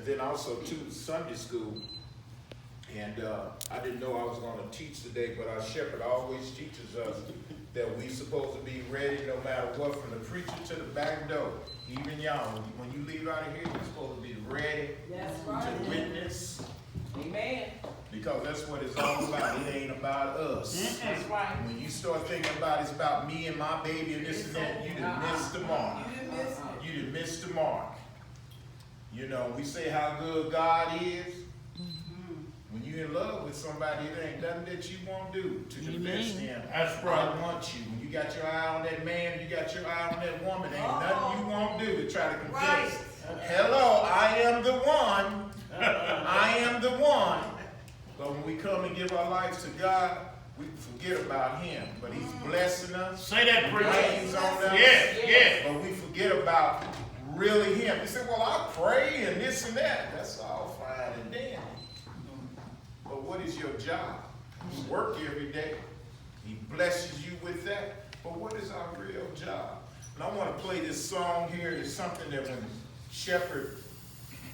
and then also too Sunday school. And I didn't know I was going to teach today, but our shepherd always teaches us that we're supposed to be ready no matter what, from the preacher to the back door. Even y'all, when you leave out of here, you're supposed to be ready to witness. Amen. Because that's what it's all about. It ain't about us. That's right. When you start thinking about it's about me and my baby and this and that, you done missed the mark. You done missed the mark. You know, we say how good God is. When you're in love with somebody, it ain't nothing that you won't do to convince them. That's right. I want you. When you got your eye on that man, you got your eye on that woman, ain't nothing you won't do to try to convince. Right. Hello, I am the one. I am the one. But when we come and give our lives to God, we forget about him. But he's blessing us. Say that, preacher. Rains on us. Yes. But we forget about really him. We say, well, I pray and this and that. That's all fine and dandy. But what is your job? You work every day. He blesses you with that. But what is our real job? And I want to play this song here. It's something that when Shepherd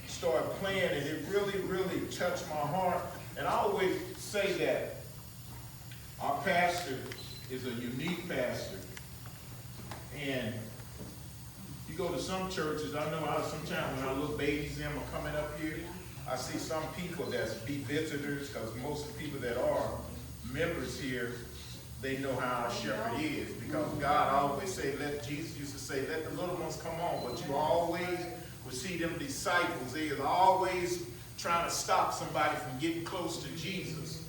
started playing it, it really, really touched my heart. And I always say that our pastor is a unique pastor. And you go to some churches, I know sometimes when our little babies them are coming up here, I see some people that's be visitors, because most of the people that are members here, they know how our shepherd is. Because God always say, Jesus used to say, let the little ones come on. But you always will see them disciples. They are always trying to stop somebody from getting close to Jesus.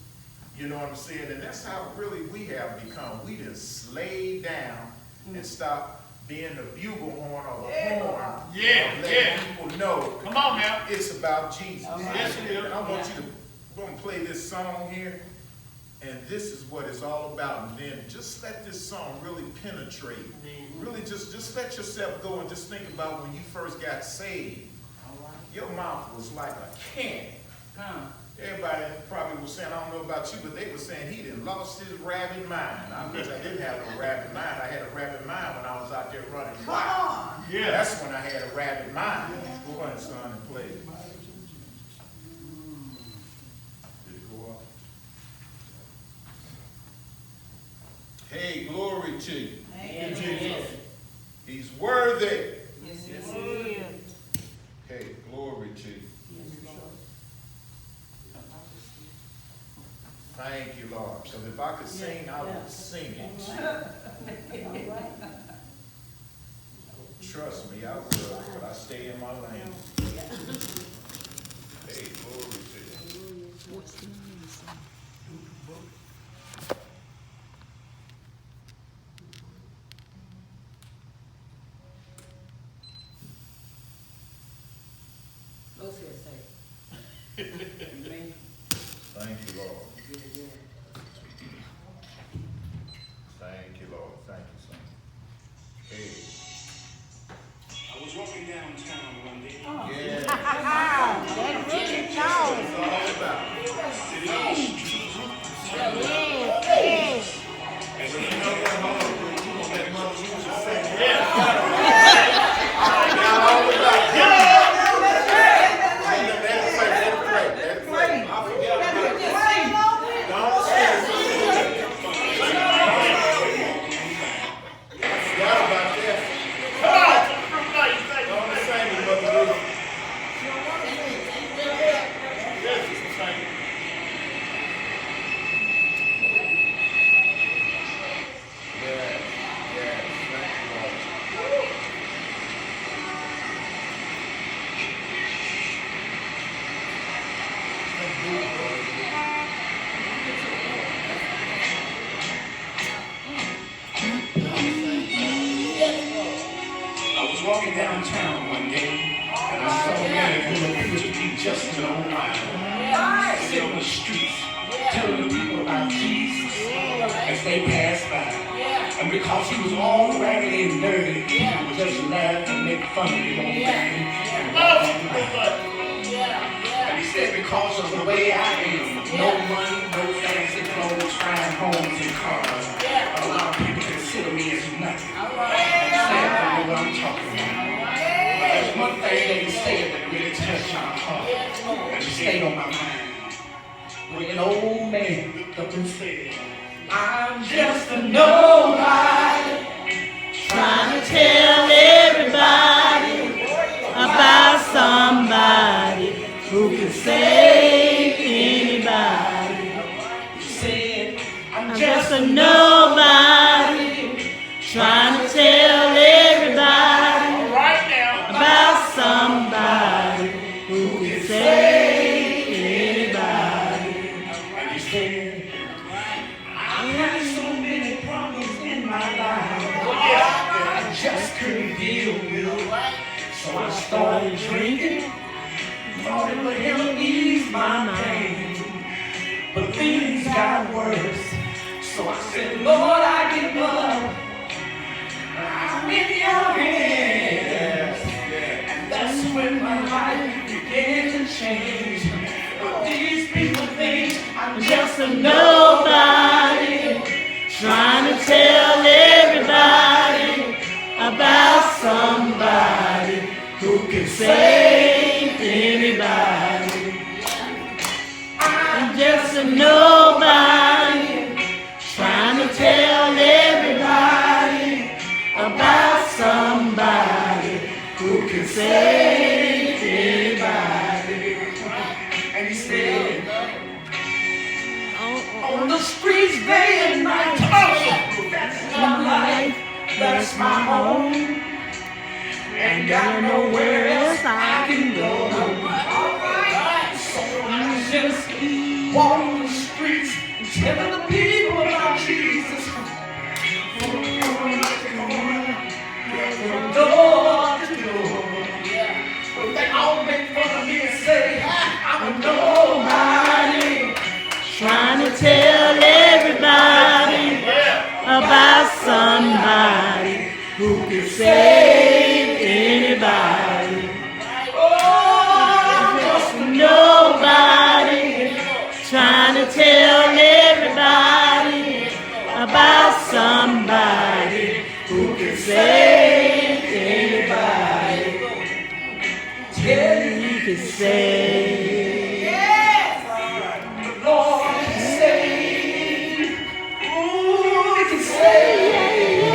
You know what I'm saying? And that's how really we have become. We just slayed down and stopped being the bugle horn or the horn. Letting people know. Come on now. It's about Jesus. Yes, it is. And I want you to go and play this song here. And this is what it's all about. And then just let this song really penetrate. Really just let yourself go and just think about when you first got saved. Your mouth was like a can. Everybody probably was saying, I don't know about you, but they were saying he done lost his rabid mind. I wish I didn't have no rabid mind. I had a rabid mind when I was out there running wild. Yeah. That's when I had a rabid mind. Go ahead, son, and play it. Did it go up? Hey, glory to you. Amen. Jesus. He's worthy. Yes, Hey, glory to you. Thank you, Lord. Because if I could sing, I would sing it. Trust me, I would, but I stay in my lane. Hey, glory to you. Those here say. Amen. Thank you, Lord. Thank you, Lord. Thank you, son. Hey. I was walking downtown one day. Yeah. That's really It's cool. all about. Yes. As You a know what? Hold on. You gonna let Mother Lucy sing? Yeah. Now, all about it. Let it play. Let it play. Let it play. I forget about it. Don't sing. I forgot about that. Come on. Say Don't sing it, Mother Lucy. yes, it's the same. Yes, yes, thank you, Lord. I was walking downtown one day, and I saw a man who appeared to be just an old man, sit on the streets, telling the people about Jesus as they passed by. And because he was all raggedy and dirty, people would just laugh and make fun of the old man. And he said, because of the way I am, no money, no fancy clothes, fine homes and cars, a lot of people consider me as nothing. I know what I'm talking about. But there's one thing that he said that really touched my heart. And it stayed on my mind. When an old man looked up and said, I'm just a nobody, Trying to tell everybody about somebody who can save anybody. he said, I'm I'm just just a nobody. Trying to tell everybody Right now. about somebody who can save anybody. And he said, I've had so many problems in my life, I just couldn't deal with. So I started drinking, thought it would help ease my pain. But things got worse, so I said, Lord, I give up. I'm in your hands. And that's when my life began to change. But these people think I'm Just a nobody. Trying to tell everybody about somebody who can save anybody. I'm just a nobody. Trying to tell everybody about somebody who can save anybody. And he said, on the streets day and night, that's my life, that's my home. And got nowhere else I can go. So I just walk the streets and telling the people about Jesus. From door to door. But they all make fun of me and say, I'm a nobody. Trying to tell everybody about somebody who can save anybody. Just nobody. Trying to tell everybody about somebody who can save anybody. Tell you Who can save. the Lord can save. Ooh, he can save.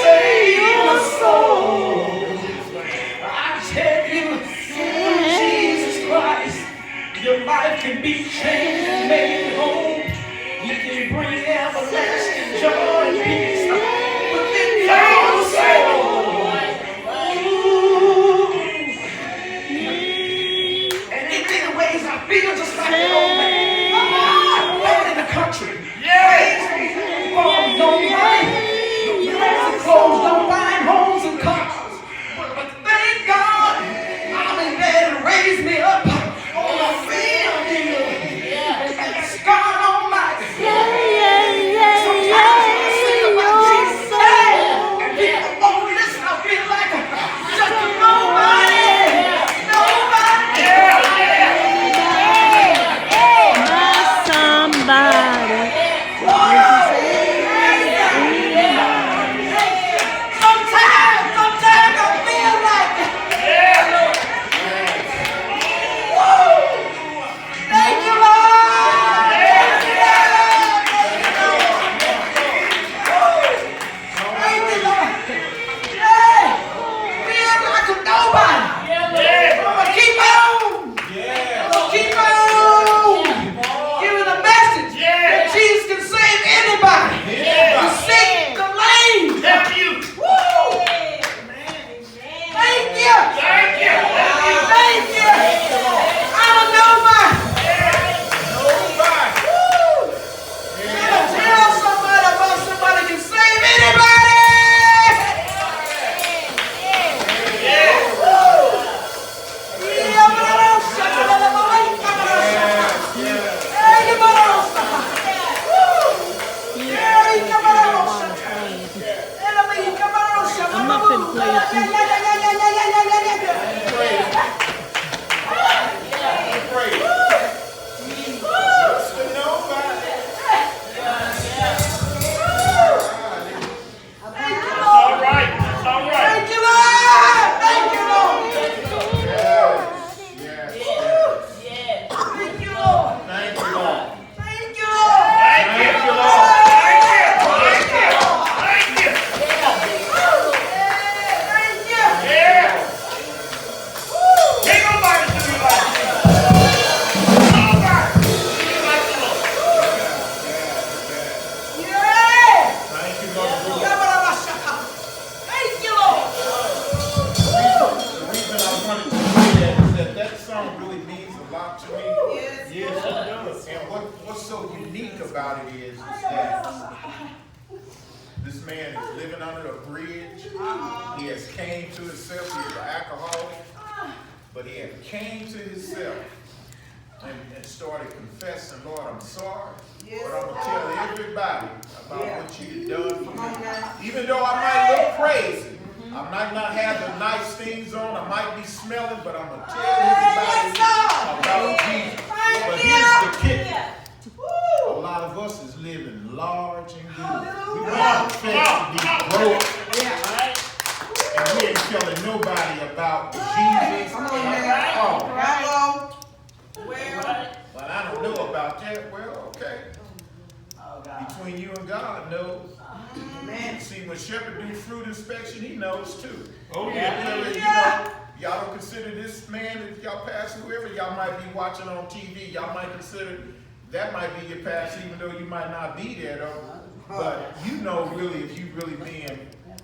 Save your soul. I tell you, through Jesus Christ, your life can be changed and made whole. He can bring everlasting joy and peace within your soul. Ooh. And in many ways, I feel just like an old man. Living in the country. Farms don't money. Fancy clothes don't buy homes and cars. But thank God, Mom and Dad raised me up on a field deal. And it's God Almighty. Sometimes when I think about Jesus, and people won't listen, I feel like just a nobody. Nobody. so unique about it is that this man is living under a bridge. He has came to himself. He is an alcoholic. But he had came to himself and started confessing, Lord, I'm sorry. But I'm going to tell everybody about what you have done for me. Even though I might look crazy, I might not have the nice things on, I might be smelling, but I'm going to tell everybody about Jesus. But here's the kicker. A lot of us is living large and good. We want to be broke. And we ain't telling nobody about Jesus. But I don't know about that. Well, okay. Between you and God knows. See, when Shepherd do fruit inspection, he knows too. Oh, yeah. You know, y'all don't consider this man, if y'all pass whoever y'all might be watching on TV, y'all might consider that might be your pastor, even though you might not be there though. But you know really if you really being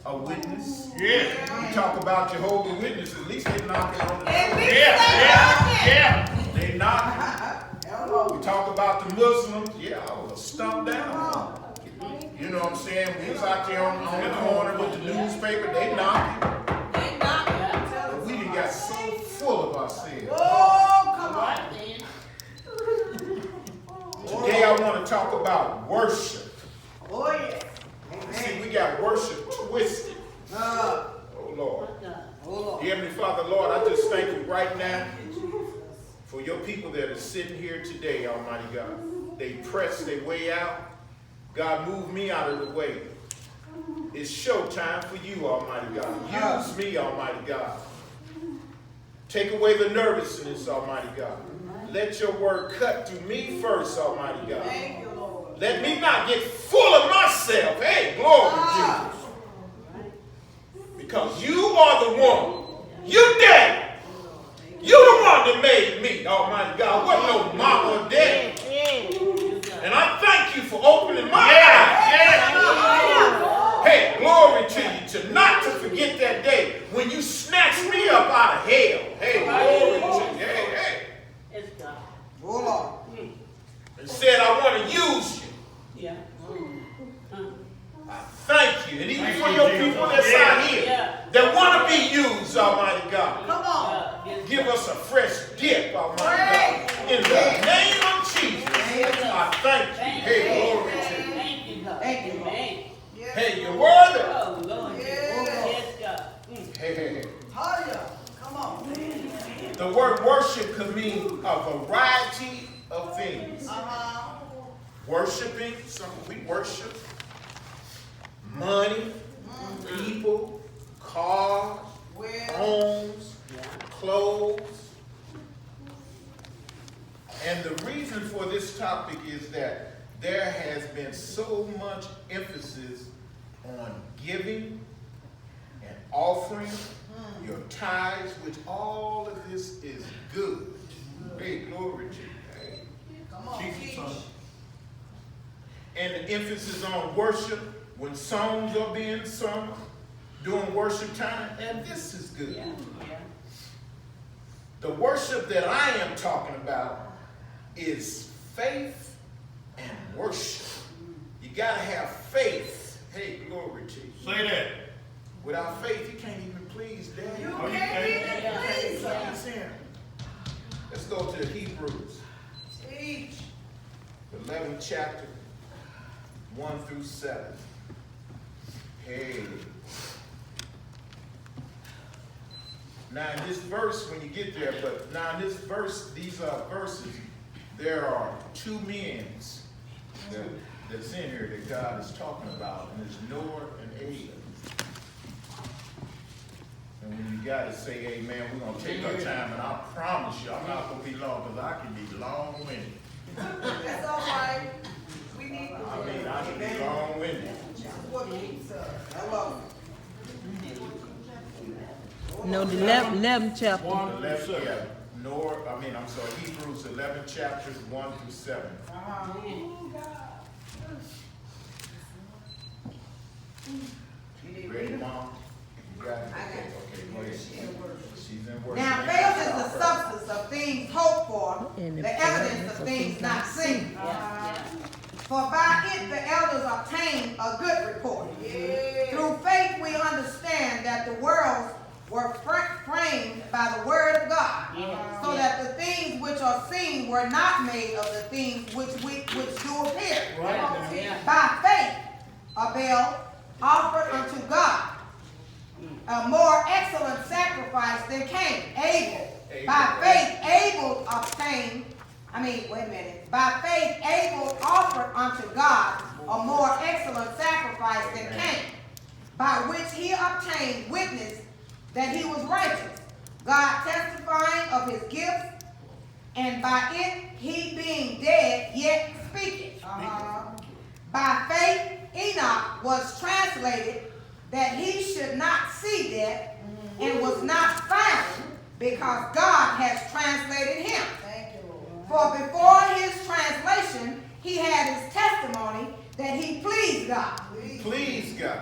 a witness. Yeah. You talk about Jehovah's Witnesses, at least they knocking on the door. Yeah. They knocking. We talk about the Muslims, yeah, I was stumped down. You know what I'm saying? We was out there on the corner with the newspaper, they knocking. But we done got so full of ourselves. Today I want to talk about worship. See, we got worship twisted. Oh Lord. Dear Heavenly Father, Lord, I just thank you right now for your people that are sitting here today, Almighty God. They press their way out. God, move me out of the way. It's showtime for you, Almighty God. Use me, Almighty God. Take away the nervousness, Almighty God. Let your word cut through me first, Almighty God. Let me not get full of myself. Hey, glory to Jesus. Because you are the one. You daddy. You the one that made me, Almighty God. Wasn't no mama or daddy. And I thank you for opening my eyes. Hey, glory to you. To not to forget that day when you snatched me up out of hell. Hey, glory to you. Hey. And said, I want to use you. I thank you. And even for your people that's out here that want to be used, Almighty God. Give us a fresh dip, Almighty God. In the name of Jesus, I thank you. Hey, glory to you. Thank you, man. Hey, you're worthy. Oh, Lord. Yes, God. Hey. Come on. The word worship could mean a variety of things. Worshiping, we worship money, people, cars, homes, clothes. And the reason for this topic is that there has been so much emphasis on giving and offering your tithes, which all of this is good. Hey, glory to you. Jesus. And the emphasis on worship when songs are being sung during worship time, and this is good. The worship that I am talking about is faith and worship. You got to have faith. Hey, glory to you. Say that. Without faith, you can't even please Daddy. Let's go to Hebrews. 11th chapter, 1 through 7. Hey. Now in this verse, when you get there, but now in this verse, these are verses, there are two men that's in here that God is talking about, and it's Noah and Adam. And when you got to say amen, we're going to take our time, and I promise you, I'm not going to be long, because I can be long-winded. That's all right. We need to. I can be long-winded. What keeps us? Hello. No, the 11th chapter. 11, yeah. Hebrews 11 chapters 1 through 7. Ready, Mom? You got it? Okay, go ahead. She's in worship. Now, faith is the substance of things hoped for, And the evidence of things not seen. For by it the elders obtained a good report. Through faith we understand that the worlds were framed by the word of God, so that the things which are seen were not made of the things which do appear. By faith Abel offered unto God a more excellent sacrifice than Cain. By faith Abel offered unto God a more excellent sacrifice than Cain, by which he obtained witness that he was righteous, God testifying of his gifts, and by it he being dead yet speaketh. By faith Enoch was translated that he should not see death, and was not found, because God has translated him. For before his translation he had his testimony that he pleased God. Please God.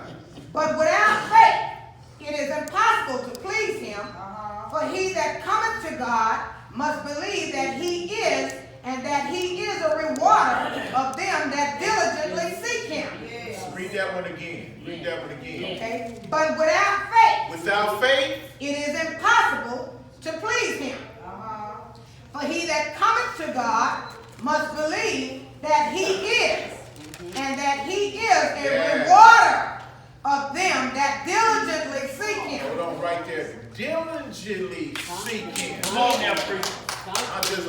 But without faith it is impossible to please him. For he that cometh to God must believe that he is, and that he is a rewarder of them that diligently seek him. Read that one again. Read that one again. Okay? But without faith, it is impossible to please him. For he that cometh to God must believe that he is, and that he is a rewarder of them that diligently seek him. Hold on right there. Diligently seek him. Come on now, preacher. I just,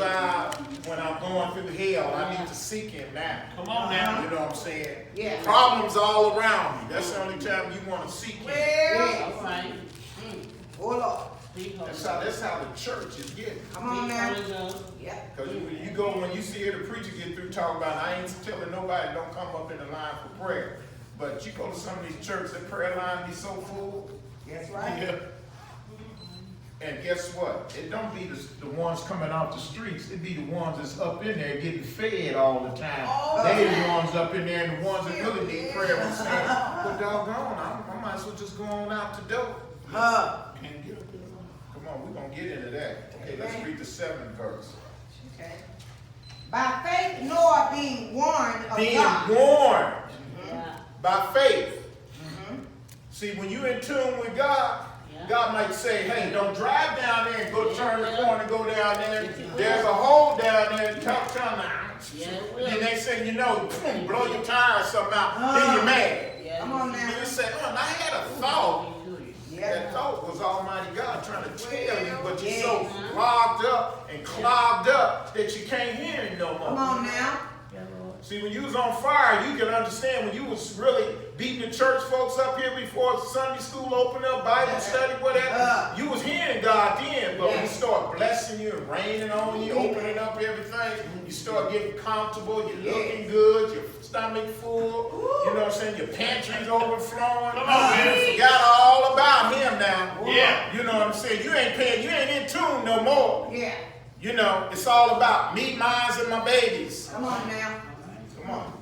when I'm going through hell, I need to seek him now. Come on now. You know what I'm saying? Yeah. Problems all around me. That's the only time you want to seek him. Well, All right. oh Lord. That's how the church is getting. Come on now. Yeah. Because when you see the preacher get through talking about, I ain't telling nobody don't come up in the line for prayer. But you go to some of these churches, the prayer line be so full. That's right. Yeah. And guess what? It don't be the ones coming out the streets. It be the ones that's up in there getting fed all the time. They the ones up in there, and the ones that really need prayer and saying, well, doggone, I might as well just go on out the door. Can't get up there. Come on, we're going to get into that. Okay, let's read the 7th verse. Okay. By faith Noah being warned of Being God. warned by faith. See, when you're in tune with God, God might say, hey, don't drive down there and go turn the corner and go down there. There's a hole down there. Then they say, boom, blow your tires something out. Then you're mad. Come on now. You say, I had a thought. That thought was Almighty God trying to tell you, but you're so clogged up and clogged up that you can't hear it no more. Come on now. See, when you was on fire, you can understand when you was really beating the church folks up here before Sunday school opened up, Bible study, whatever. You was hearing God then, but when He start blessing you and raining on you, opening up everything, you start getting comfortable, you're looking good, your stomach full, you know what I'm saying, your pantry's overflowing. Come on, man. You forgot all about Him now. Yeah. You know what I'm saying? You ain't in tune no more. Yeah. You know, it's all about me, mines, and my babies. Come on now. Come on.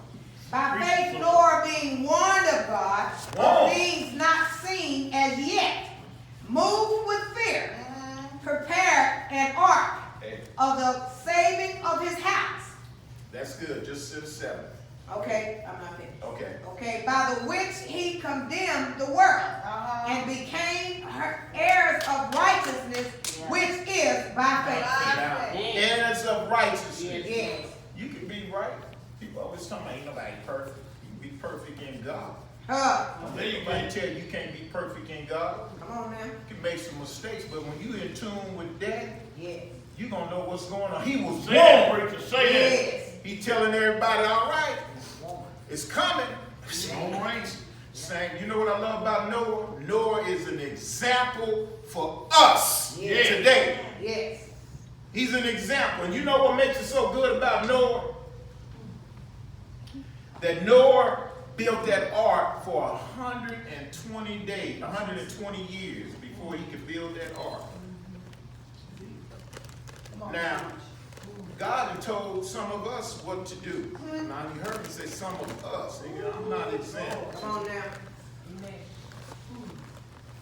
By faith Noah being warned of God, of things not seen as yet, moved with fear, prepared an ark of the saving of his house. That's good. Just sit 7. Okay, I'm not finished. Okay. Okay, by the which he condemned the world, and became heirs of righteousness, which is by faith. Now, heirs of righteousness. Yes. You can be right. People always tell me ain't nobody perfect. You can be perfect in God. Anybody tell you can't be perfect in God? Come on now. You can make some mistakes, but when you in tune with that, Yes. you gonna know what's going on. He was Say that, born. preacher. Say Yes. He telling everybody, all right, it's coming. All right. Saying, you know what I love about Noah? Noah is an example for us today. Yes. He's an example. And you know what makes it so good about Noah? That Noah built that ark for 120 days, 120 years before he could build that ark. Now, God had told some of us what to do. Now, you heard me say some of us. I'm not exempt. Come on now.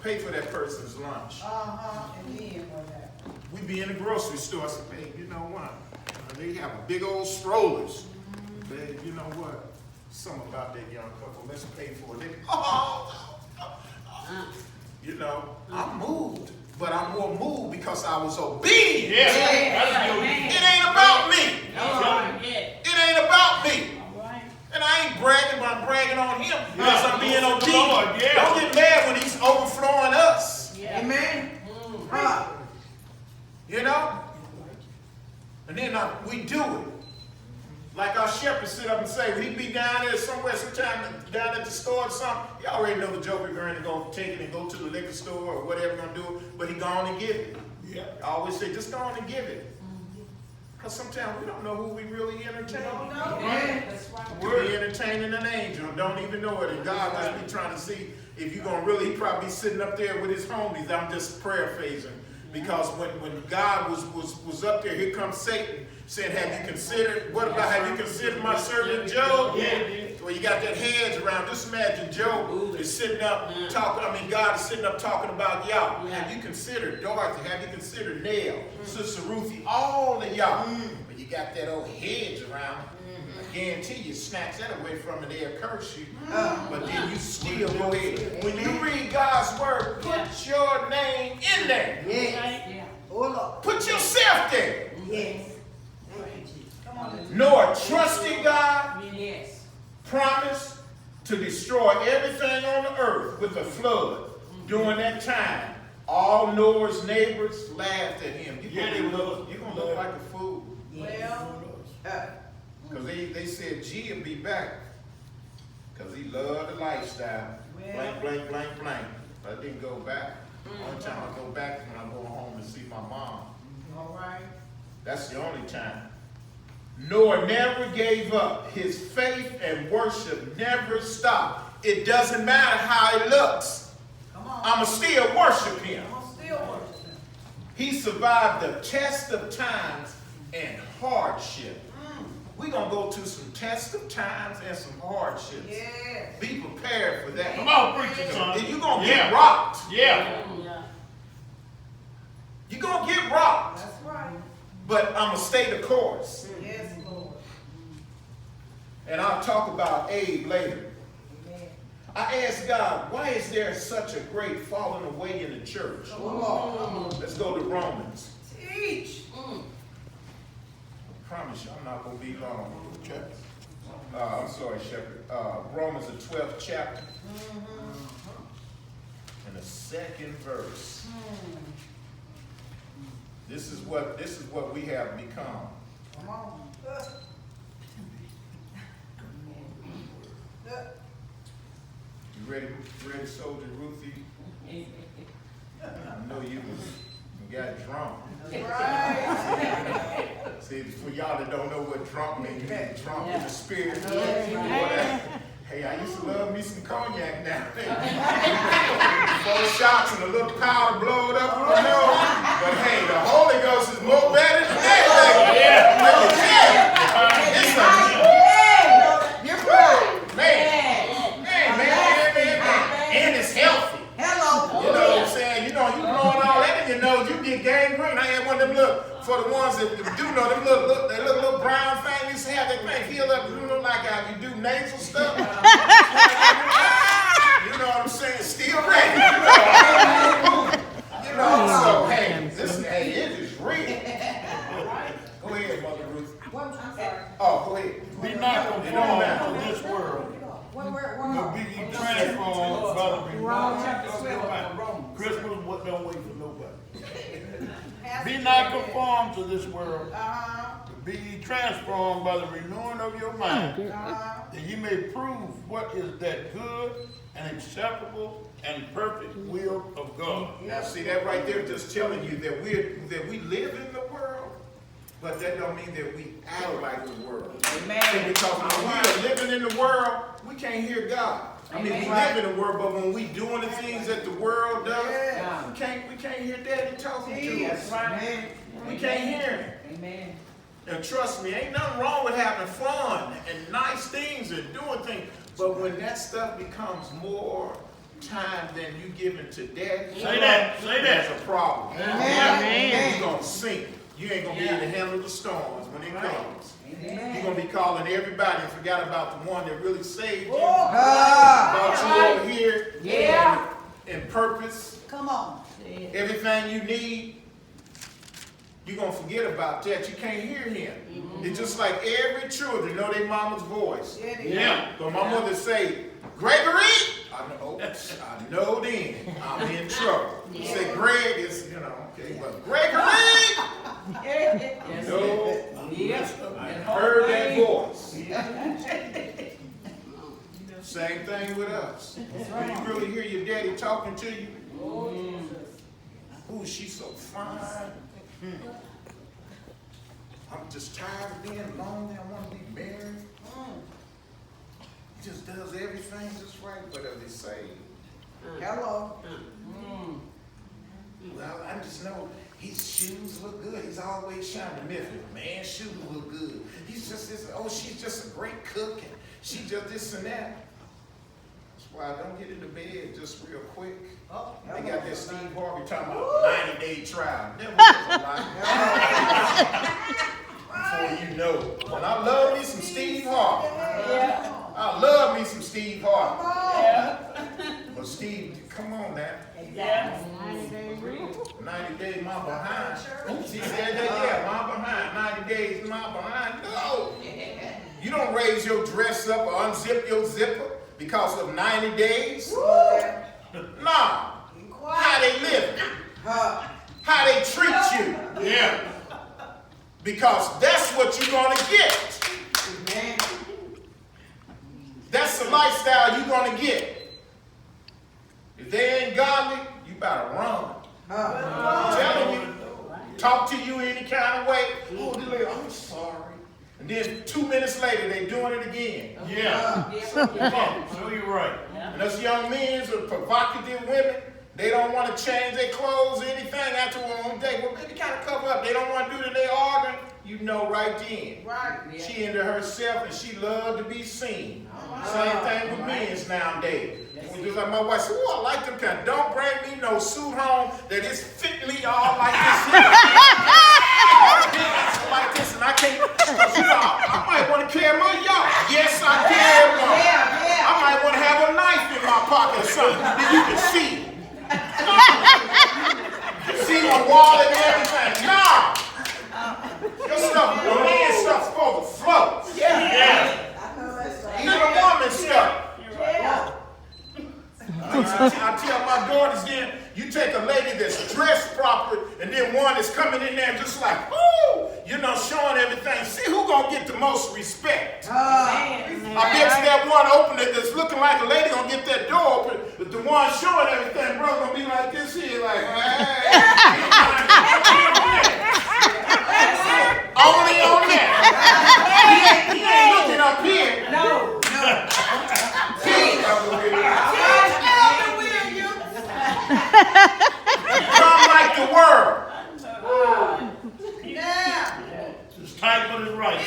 Pay for that person's lunch. We be in the grocery store, say, hey, you know what? They have big old strollers. Babe, you know what? Something about that young couple. Let's pay for it. Oh. You know, I'm moved, but I'm more moved because I was obedient. Yeah. That's good. It ain't about me. Yeah. It ain't about me. All right. And I ain't bragging, but I'm bragging on him because I'm being Lord, obedient. yeah. Don't get mad when he's overflowing us. Yeah. Amen. You know? And then we do it. Like our shepherd sit up and say, when he be down there somewhere, sometime down at the store or something, you already know the joker going to take it and go to the liquor store or whatever going to do it, but he gone and give it. Yeah. I always say, just go on and give it. Because sometimes we don't know who we really entertain. We're entertaining an angel, don't even know it. And God must be trying to see if you're going to really, he probably be sitting up there with his homies. I'm just paraphrasing. Because when God was up there, here comes Satan saying, have you considered, what about, have you considered my servant Job? Yeah. Well, you got that hedge around. Just imagine Job is sitting up talking, God is sitting up talking about y'all. Have you considered Dorothy? Have you considered Nell, Sister Ruthie, all of y'all? But you got that old hedge around. I guarantee you snatch that away from it, they'll curse you. But then you still go ahead. When you read God's word, put your name in there. Right. Put yourself there. Yes. Noah trusted God, Yes. promised to destroy everything on the earth with a flood. During that time, all Noah's neighbors laughed at him. You're gonna look like a fool. Well, Because they said G will be back. Because he loved the lifestyle. Blank, blank, blank, blank. But I didn't go back. Only time I go back is when I go home and see my mom. all right. That's the only time. Noah never gave up. His faith and worship never stopped. It doesn't matter how it looks. Come on. I'ma still worship him. I'm still worshiping. He survived the test of times and hardship. We're going to go to some test of times and some hardships. Yes. Be prepared for that. Come on, preacher, son. You're going to get rocked. Yeah. Yeah. You're going to get rocked. That's right. But I'm going to stay the course. Yes, Lord. And I'll talk about Abe later. Amen. I asked God, why is there such a great falling away in the church? Let's go to Romans. Teach. I promise you, I'm not going to be long. I'm sorry, Shepherd. Romans, the 12th chapter. And the 2nd verse. This is what we have become. Come on. You ready, soldier Ruthie? I know you got drunk. Right. See, for y'all that don't know what drunk means, you mean drunk in the spirit. Yeah. Hey, I used to love me some cognac now. 4 shots and a little powder blowed up, you know. But hey, the Holy Ghost is more better than that. You're right. Man. And it's healthy. Hello. You know what I'm saying? You know, you blowing all that in your nose, you get gangrene. I had one of them look, for the ones that do know, them little brown things, used to have that thing healed up, you know, like how you do nasal stuff. You know what I'm saying? Still ready. You know, so hey, listen, hey, it is real. Go ahead, Mother Ruth. I'm sorry. Oh, go ahead. Be not conformed to this world, but be ye transformed by the renewing. Christmas what don't wait for nobody. Be not conformed to this world, but be ye transformed by the renewing of your mind, that ye may prove what is that good and acceptable and perfect will of God. Now, see that right there, just telling you that we live in the world, but that don't mean that we act like the world. Amen. Because when we are living in the world, we can't hear God. I mean, we live in the world, but when we doing the things that the world does, we can't hear Daddy talking to us. We can't hear him. Amen. And trust me, ain't nothing wrong with having fun and nice things and doing things. But when that stuff becomes more time than you giving to Daddy, Say that. that's a problem. Amen. You're going to sink. you ain't gonna be able to handle the storms when it comes. You're gonna be calling everybody and forgot about the one that really saved you. Brought you over here in purpose. Come on. Everything you need, you're going to forget about that. You can't hear him. It's just like every children know their mama's voice. Yeah. So my mother say, Gregory, I know then I'm in trouble. You say Greg is, okay, but Gregory, I heard that voice. Same thing with us. When you really hear your daddy talking to you, ooh, she's so fine. I'm just tired of being lonely. I want to be married. He just does everything just right, but are they saved? Hello. Well, I just know his shoes look good. He's always shining. Man's shoes look good. He's just this. Oh, she's just a great cook, and she just this and that. That's why I don't get into bed just real quick. They got that Steve Harvey talking about 90-day trial. Never was a life. Before you know. And I love me some Steve Harvey. I love me some Steve Harvey. But Steve, come on now. 90 days, my behind. She said that, my behind. 90 days, my behind. No. You don't raise your dress up or unzip your zipper because of 90 days. No. How they live. How they treat you. Yeah. Because that's what you're going to get. That's the lifestyle you're going to get. If they ain't godly, you better run. I'm telling you. Talk to you any kind of way. Oh, they're like, I'm sorry. And then 2 minutes later, they doing it again. Yeah. So you're right. And us young men are provocative women. They don't want to change their clothes or anything after one day. Well, they kind of cover up. They don't want to do that. They arguing. You know right then. Right. She into herself and she loved to be seen. Same thing with men nowadays. Just like my wife said, oh, I like them kind. Don't bring me no suit home that is fit me all like this. Like this, and I can't. I might want to carry my yacht. Yes, I can. I might want to have a knife in my pocket or something that you can see. See my wallet and everything. No. Your stuff, your man stuff's supposed to float. Even a woman stuff. I tell my daughters then, you take a lady that's dressed proper and then one that's coming in there just like, ooh, showing everything. See who gonna get the most respect. I bet you that one opening that's looking like a lady gonna get that door open, but the one showing everything, bro, gonna be like this here, like, hey. Only on that. He ain't looking up here. No. Come like the world. Just type what is right.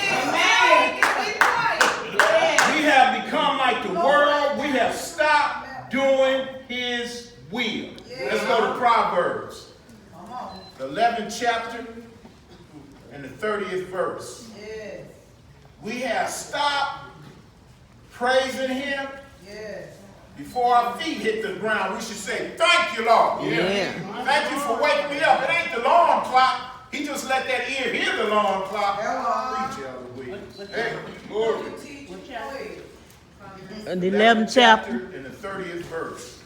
We have become like the world. We have stopped doing his will. Let's go to Proverbs. The 11th chapter and the 30th verse. We have stopped praising him. Before our feet hit the ground, we should say, thank you, Lord. Thank you for waking me up. It ain't the alarm clock. He just let that ear hear the alarm clock. Preach, Elder. Hey, glory. The 11th chapter. And the 30th verse.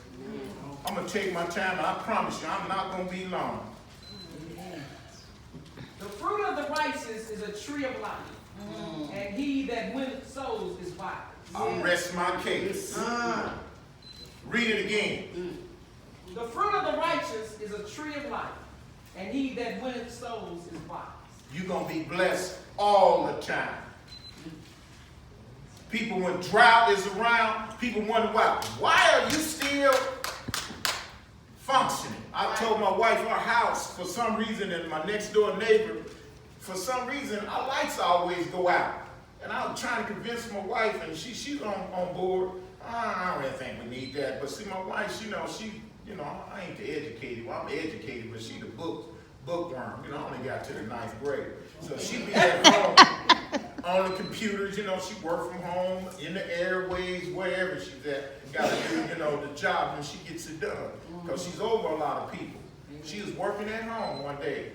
I'm going to take my time, and I promise you, I'm not going to be long. The fruit of the righteous is a tree of life, and he that winneth souls is wise. I'll rest my case. Read it again. The fruit of the righteous is a tree of life, and he that winneth souls is wise. You're going to be blessed all the time. People, when drought is around, people wonder why are you still functioning? I told my wife our house, for some reason, and my next door neighbor, for some reason, our lights always go out. And I was trying to convince my wife, and she's on board. I don't really think we need that. But see, my wife, I ain't the educated. Well, I'm educated, but she the book bookworm. You know, I only got to the 9th grade. So she'd be at home on the computers, you know, she worked from home, in the airways, wherever she's at, got to do, you know, the job when she gets it done. Because she's over a lot of people. She was working at home one day.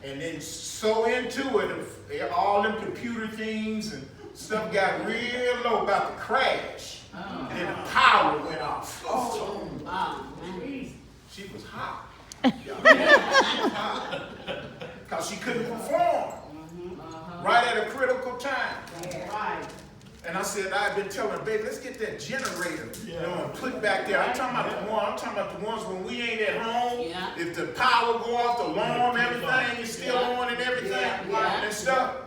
And then so into it, all them computer things and stuff got real low, about to crash. And then the power went off. Oh, wow. She was hot. Because she couldn't perform right at a critical time. Right. And I said, I've been telling her, baby, let's get that generator, you know, and put back there. I'm talking about the ones when we ain't at home. Yeah. If the power go off, the alarm, everything is still on and everything and stuff.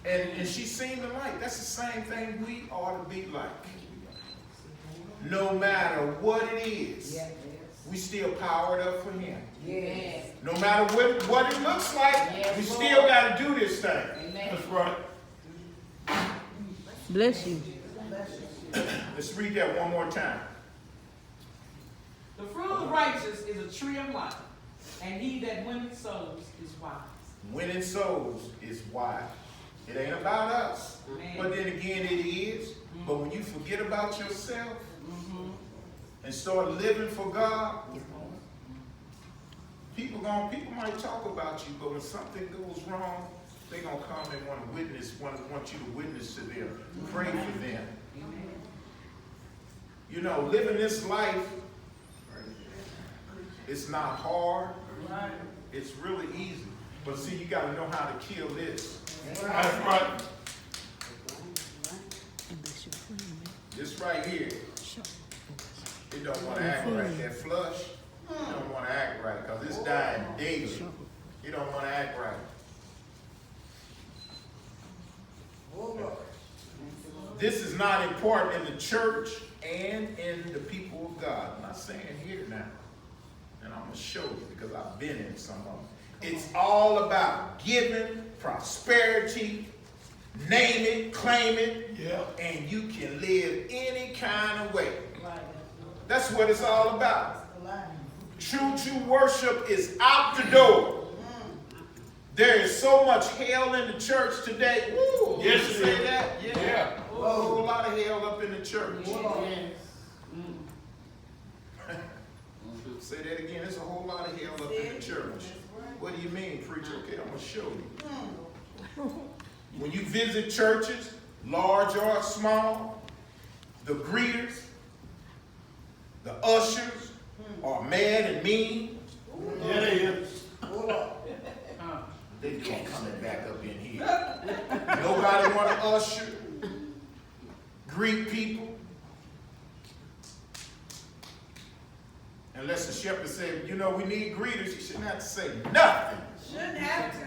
And she seen the light. That's the same thing we ought to be like. No matter what it is, we still powered up for him. Yes. No matter what it looks like, we still got to do this thing. That's right. Bless you. Let's read that one more time. The fruit of the righteous is a tree of life, and he that winneth souls is wise. Winning souls is wise. It ain't about us. But then again, it is. But when you forget about yourself and start living for God, people might talk about you, but when something goes wrong, they're going to come and want to witness, want you to witness to them, pray for them. You know, living this life, it's not hard. It's really easy. But see, you got to know how to kill this. That's right. This right here, it don't want to act right. That flush, it don't want to act right because it's dying daily. It don't want to act right. This is not important in the church and in the people of God. I'm not saying here now. And I'm going to show you because I've been in some of them. It's all about giving, prosperity, name it, claim it, and you can live any kind of way. That's what it's all about. True worship is out the door. There is so much hell in the church today. Woo, Yes, you it say is. that? Yeah. A whole lot of hell up in the church. Say that again. There's a whole lot of hell up in the church. What do you mean, preacher? Okay, I'm going to show you. When you visit churches, large or small, the greeters, the ushers are mad and mean. Yeah, they is. They doing coming back up in here. Nobody want to usher, greet people. Unless the shepherd said, you know, we need greeters, you shouldn't have to say nothing. Shouldn't have to.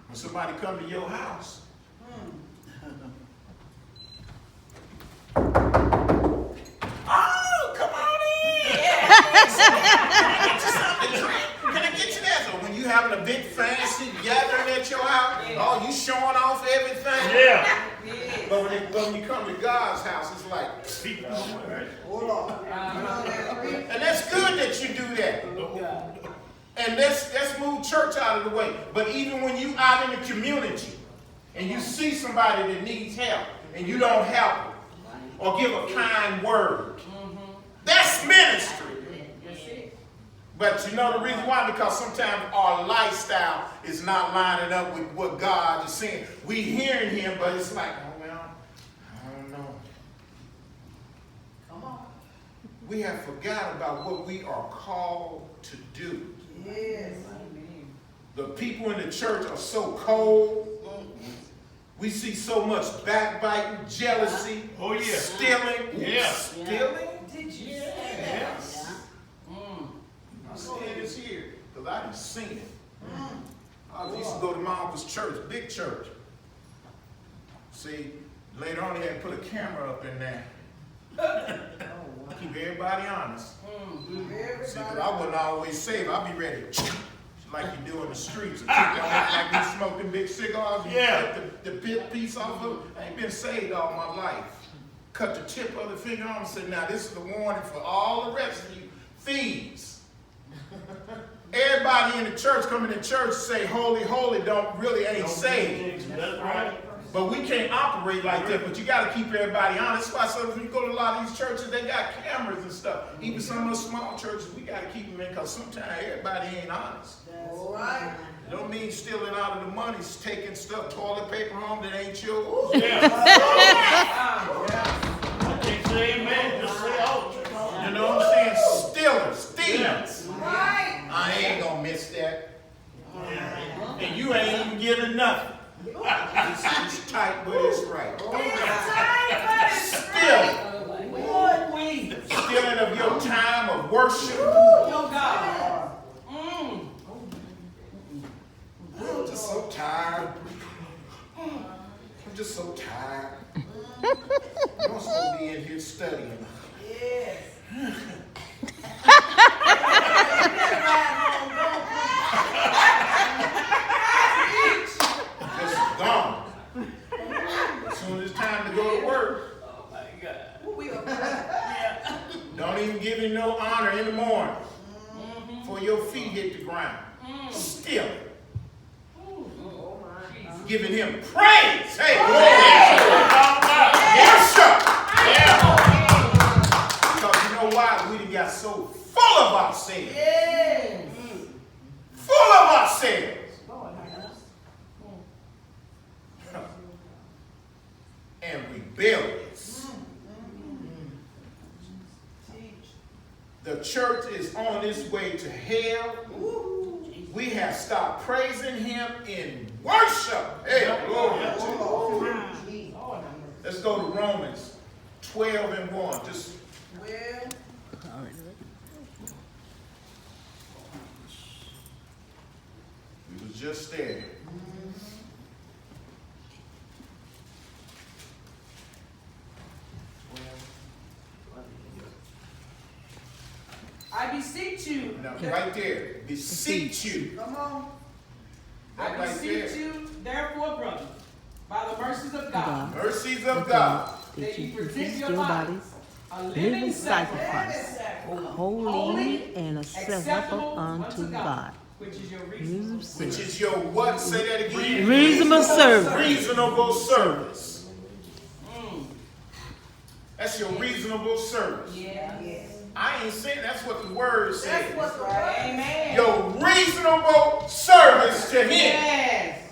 When somebody come to your house, oh, come on in. Can I get you something to drink? Can I get you that? So when you having a big fancy gathering at your house, oh, you showing off everything. Yeah. But when you come to God's house, it's like, and that's good that you do that. And let's move church out of the way. But even when you out in the community and you see somebody that needs help and you don't help them or give a kind word, that's ministry. But you know the reason why? Because sometimes our lifestyle is not lining up with what God is saying. We hearing him, but it's like, oh, well, I don't know. Come on. We have forgot about what we are called to do. Yes. The people in the church are so cold. We see so much backbiting, jealousy, stealing. Yeah. Stealing? Did you say that? I'm saying this here because I done seen it. I used to go to my uncle's church, big church. See, later on he had to put a camera up in there. Keep everybody honest. See, because I wouldn't always save. I'd be ready, like you do in the streets. Like we smoking big cigars. And cut the big piece off of it. I ain't been saved all my life. Cut the tip of the finger off and say, now this is the warning for all the rest of you thieves. Everybody in the church coming to church say holy, holy, ain't saved. That's right. But we can't operate like that. But you got to keep everybody honest. That's why sometimes when you go to a lot of these churches, they got cameras and stuff. Even some of those small churches, we got to keep them in because sometimes everybody ain't honest. All right. It don't mean stealing out of the money, it's taking stuff, toilet paper home that ain't yours. Yeah. I can't say amen, just say ouch. You know what I'm saying? Stealers, thieves. Right. I ain't gonna miss that. And you ain't even giving nothing. It's tight, but it's right. Stealing of your time of worship. Your God. I'm just so tired. I'm just so tired. I'm supposed to be in here studying. Yes. Just gone. As soon as it's time to go to work, Oh my God. We are don't even give him no honor in the morning before your feet hit the ground. Still giving him praise. Hey, worship. Because you know why? We done got so full of ourselves. yes. Full of ourselves. And rebellious. The church is on its way to hell. We have stopped praising him in worship. Hey, glory. Let's go to Romans 12:1. Just Well, we was just there. I beseech you. Now, right there. Beseech you. come on. I That right beseech there. you, therefore, brother, by the mercies of God, Mercies of God. that you present present your your bodies bodies a living living sacrifice, sacrifice, holy and acceptable unto God. which is your reasonable Which is your what? Say that again. Reasonable service. Reasonable service. That's your reasonable service. Yeah. Yes. I ain't saying that's what the word That's says. what the word. Amen. Your reasonable service to him. Yes.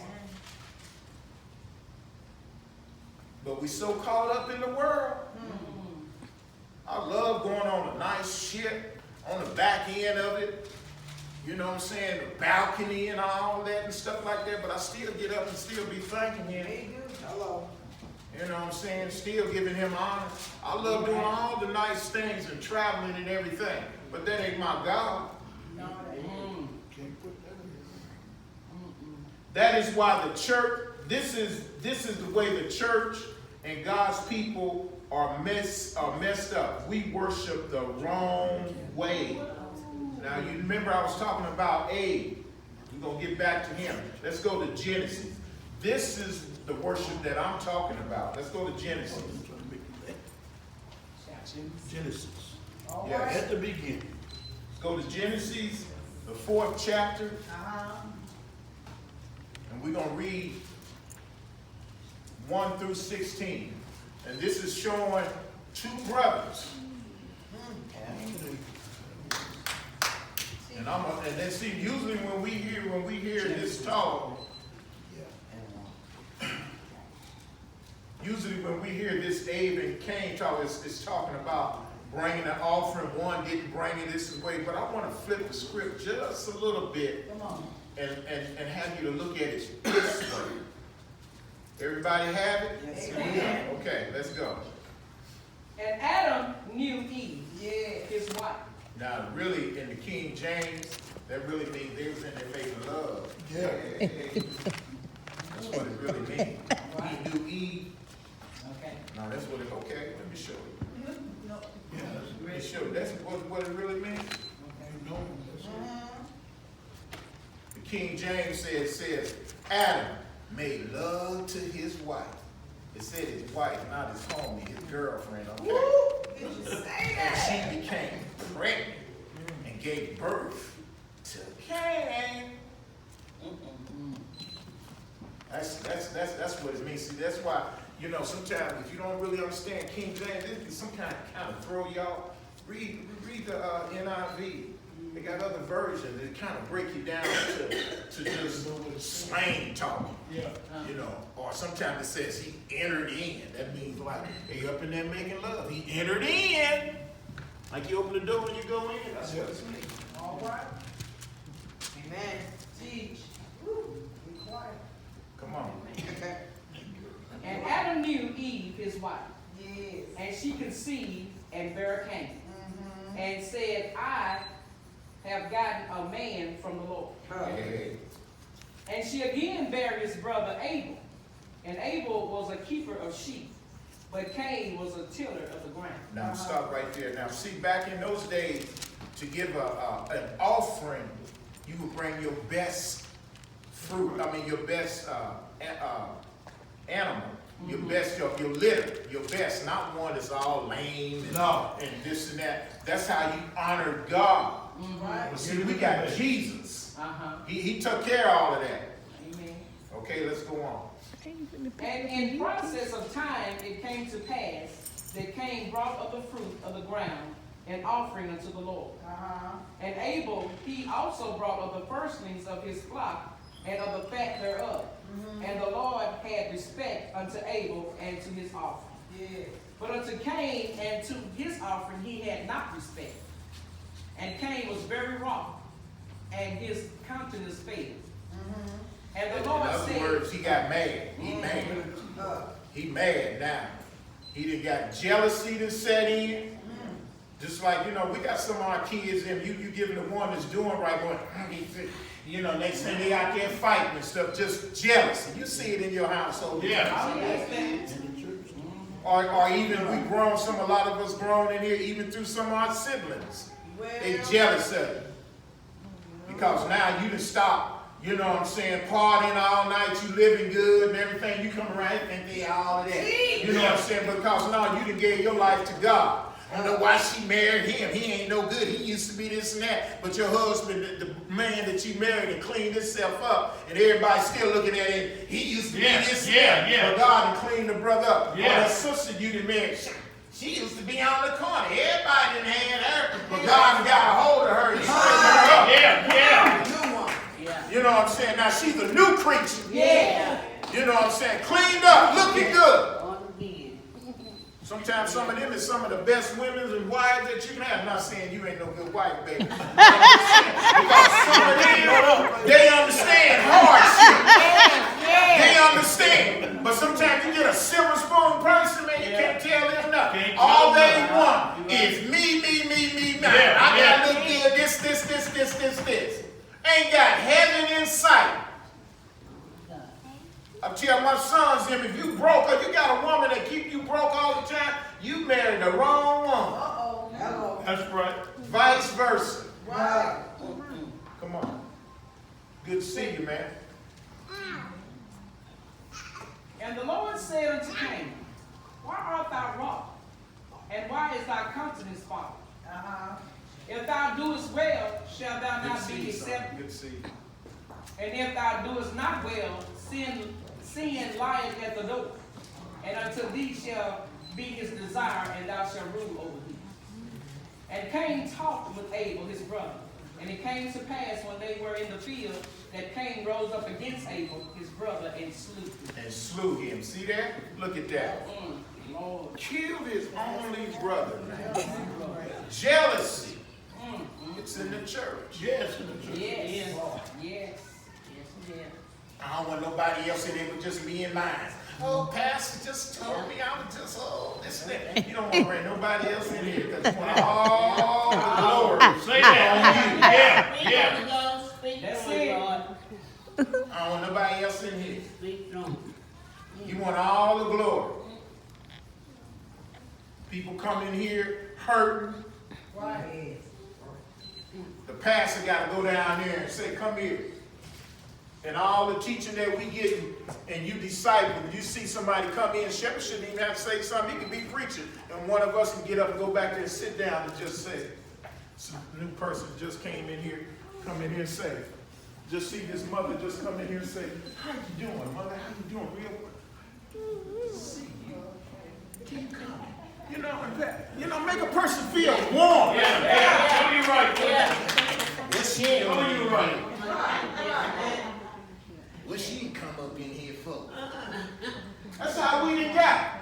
But we so caught up in the world. I love going on a nice ship on the back end of it. You know what I'm saying? The balcony and all that and stuff like that. But I still get up and still be thanking him. Hello. You know what I'm saying? Still giving him honor. I love doing all the nice things and traveling and everything. But that ain't my God. That is why the church, this is the way the church and God's people are messed up. We worship the wrong way. Now you remember I was talking about Abe. We're going to get back to him. Let's go to Genesis. This is the worship that I'm talking about. Let's go to Genesis. Genesis. Yeah, At the beginning. let's go to Genesis, the 4th chapter. And we're going to read 1 through 16. And this is showing two brothers. And then see, usually when we hear this talk, usually when we hear this Abe and Cain talk, it's talking about bringing the offering. One didn't bring it this way, but I want to flip the script just a little bit and have you to look at it this way. Everybody have it? Yes, Amen. Okay, let's go. And Adam knew Eve, Yeah. his wife. Now, really, in the King James, that really means they was in there making love. Yeah. That's what it really means. He knew Eve. Okay. Now, that's what it, okay, let me show you. Yeah, Let me show you. That's what it really means. you know, The King James says, Adam made love to his wife. It said his wife, not his homie, his girlfriend, okay? Woo! Did you say And that? she became pregnant. and gave birth to Cain. That's what it means. See, that's why, you know, sometimes if you don't really understand King James, this is some kind of throw y'all. Read the NIV. They got other versions that kind of break you down to just slang talk. Yeah. You know, or sometimes it says he entered in. That means like they up in there making love. He entered in. Like you open the door and you go in. That's what it's mean. All right. Amen. Teach. Be quiet. Come on. And Adam knew Eve, his wife, Yes. and she conceived and bare Cain, and said, I have gotten a man from the Lord. Hey. And she again bare his brother Abel. And Abel was a keeper of sheep, but Cain was a tiller of the ground. Now stop right there. Now see, back in those days, to give an offering, you would bring your best fruit. I mean, your best animal, your best, your litter, your best, not one that's all lame and this and that. That's how you honor God. Right. See, we got Jesus. Uh-huh. He took care of all of that. Amen. Okay, let's go on. And in process of time, it came to pass that Cain brought of the fruit of the ground an offering unto the Lord. And Abel, he also brought of the firstlings of his flock and of the fat thereof. And the Lord had respect unto Abel and to his offering. Yes. But unto Cain and to his offering he had not respect. And Cain was very wroth, and his countenance failed. And the Lord In other said, words, he got mad. He mad. He mad now. He done got jealousy to set in. Just like, you know, we got some of our kids and you giving the one that's doing right going, you know, next thing they out there fighting and stuff, just jealousy. You see it in your household. Or even a lot of us grown in here, even through some of our siblings. They jealous of you. Because now you done stop, you know what I'm saying, partying all night, you living good and everything, you come around and think they all that. You know what I'm saying? Because now you done gave your life to God. I don't know why she married him. He ain't no good. He used to be this and that. But your husband, the man that you married and cleaned himself up, and everybody's still looking at him, he used to be this and that. But God done cleaned the brother up. Or that sister you done married, she used to be on the corner. Everybody done had her. But God done got a hold of her and straightened her up. You know what I'm saying? Now she's a new creature. You know what I'm saying? Cleaned up, looking good. Sometimes some of them is some of the best women and wives that you can have. I'm not saying you ain't no good wife, baby. Because some of them, they understand hardship. They understand. But sometimes you get a silver spoon person, man, you can't tell them nothing. All they want is me. I gotta look good, this. Ain't got heaven in sight. I tell my sons them, if you broke or you got a woman that keep you broke all the time, you married the wrong woman. That's right. Vice versa. Right. Come on. Good to see you, man. and the Lord said unto Cain, why art thou wroth? And why is thy countenance fallen? If thou doest well, shall thou not be accepted? Good to see you. And if thou doest not well, sin lieth at the door, and unto thee shall be his desire, and thou shalt rule over thee. And Cain talked with Abel his brother. And it came to pass when they were in the field that Cain rose up against Abel his brother and slew him. And slew him. See that? Look at that. Lord. Killed his only brother. Jealousy. It's in the church. Yes, in the church. Yes. Yes. I don't want nobody else in there but just me and mine. Oh, pastor just told me I was just, this and that. You don't want to bring nobody else in here because you want all the glory. Say that. Yeah. That's it. I don't want nobody else in here. You want all the glory. People come in here hurting. Right. The pastor got to go down there and say, come here. And all the teaching that we get and you disciple, you see somebody come in, shepherd shouldn't even have to say something. He can be preaching. And one of us can get up and go back there and sit down and just say, Some new person just came in here, come in here and say, just see this mother just come in here and say, how you doing, mother? How you doing? Real see you. Keep coming. You know, make a person feel warm. Yeah, you're right. Yes, she Oh, you're right. What she come up in here for? That's how we done got.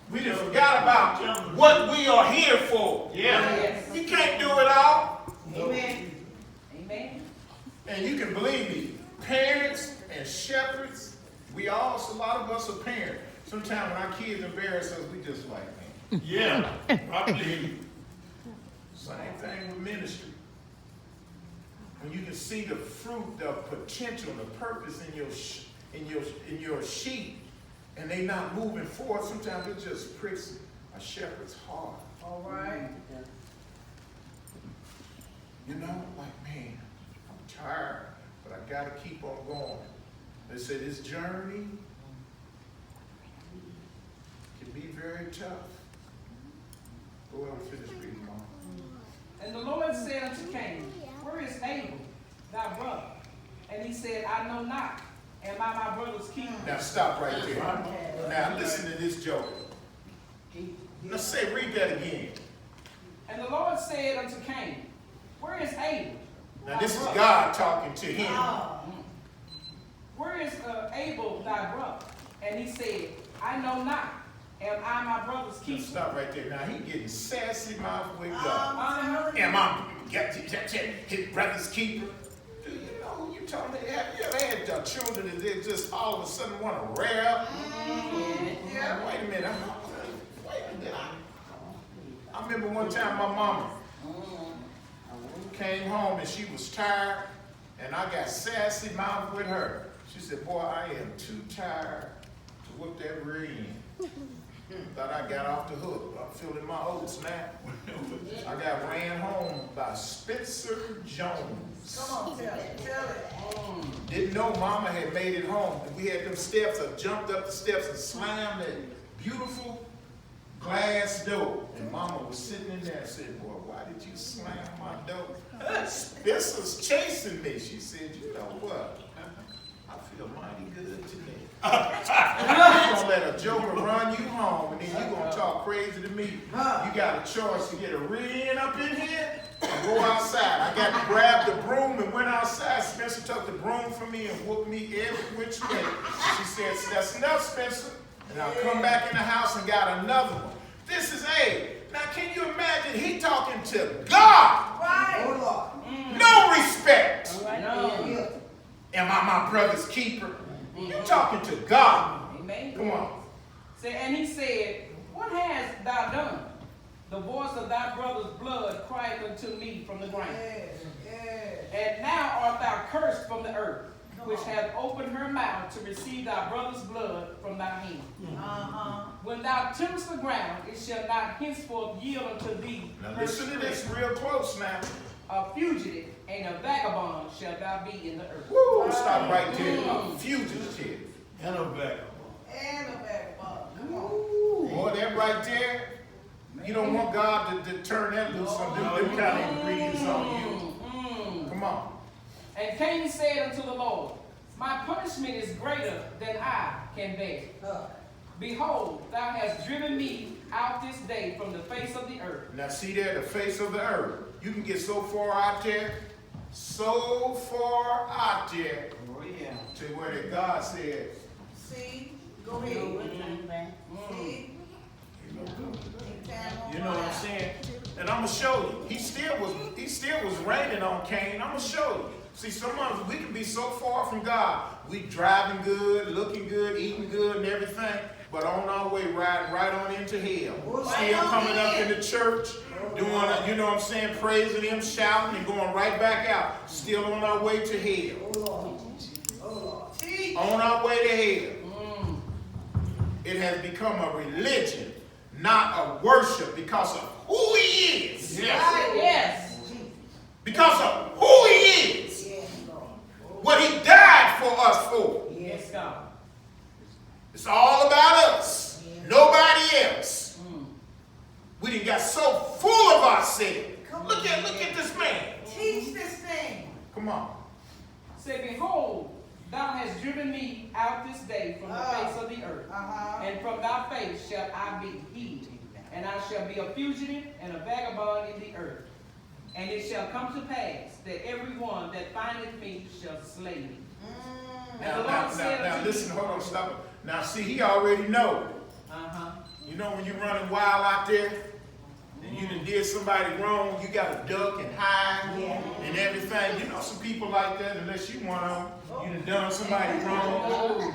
We done forgot about what we are here for. Yeah. You can't do it all. Amen. Amen. And you can believe me, parents and shepherds, a lot of us are parents. Sometimes when our kids embarrass us, we just like, man. Yeah. I believe you. Same thing with ministry. When you can see the fruit, the potential, the purpose in your sheep, and they not moving forward, sometimes it just pricks a shepherd's heart. All right. You know, like, man, I'm tired, but I gotta keep on going. They say this journey can be very tough. Go ahead and finish reading, Mom. And the Lord said unto Cain, where is Abel, thy brother? And he said, I know not. Am I my brother's keeper? Now stop right there. Now listen to this joke. Let's say, read that again. And the Lord said unto Cain, where is Abel? Now this is God talking to him. Where is Abel, thy brother? And he said, I know not. Am I my brother's Now keeper? stop right there. Now he getting sassy mouth with God. Uh-huh. Am I his brother's keeper? Do you know who you talking to? Have you ever had children that they just all of a sudden want to rear up? Yeah. Wait a minute. I remember one time my mama came home and she was tired, and I got sassy mouth with her. She said, boy, I am too tired to whoop that rear end. Thought I got off the hook. I'm feeling my oats now. I got ran home by Spencer Jones. Come on, tell it. Didn't know Mama had made it home. We had them steps. I jumped up the steps and slammed that beautiful glass door. And Mama was sitting in there and said, boy, why did you slam my door? Spencer's chasing me. She said, you know what? I feel mighty good today. You're going to let a joker run you home, and then you're going to talk crazy to me. You got a choice to get a rear end up in here and go outside. I got to grab the broom and went outside. Spencer took the broom from me and whooped me every which way. She said, that's enough, Spencer. And I come back in the house and got another one. This is Abe. Now, can you imagine he talking to God? Right. Oh, Lord. No respect. No. Am I my brother's keeper? You talking to God. Amen. Come on. And he said, what hast thou done? The voice of thy brother's blood cried unto me from the ground. Yes. Yes. And now art thou cursed from the earth, which hath opened her mouth to receive thy brother's blood from thy hand. When thou tillest the ground, it shall not henceforth yield unto thee. Now her listen to this strength. real close now. A fugitive and a vagabond shall thou be in the earth. Woo, stop right there. A fugitive. And a vagabond. And a vagabond. Come on. Boy, that right there, you don't want God to turn that loose on them kind of ingredients on you. Come on. And Cain said unto the Lord, my punishment is greater than I can bear. Behold, thou hast driven me out this day from the face of the earth. Now see there, the face of the earth. You can get so far out there, to where that God said, See? Go ahead. See? you know what I'm saying? And I'm gonna show you. He still was raining on Cain. I'm gonna show you. See, sometimes we can be so far from God. We driving good, looking good, eating good, and everything, but on our way riding right on into hell. Still coming up in the church, doing, you know what I'm saying, praising Him, shouting, and going right back out. Still on our way to hell. On our way to hell. It has become a religion, not a worship, because of who He is. Yes. Because of who He is. What He died for us for. Yes, God. It's all about us. Nobody else. We done got so full of ourselves. Come on. Say, behold, thou hast driven me out this day from the face of the earth, and from thy face shall I be hid, and I shall be a fugitive and a vagabond in the earth. And it shall come to pass that every one that findeth me shall slay me. And the Lord said Now unto listen, me, hold on, stop it. Now see, he already know. You know when you're running wild out there, and you done did somebody wrong, you got to duck and hide and everything. You know some people like that, unless you one of them. You done done somebody wrong.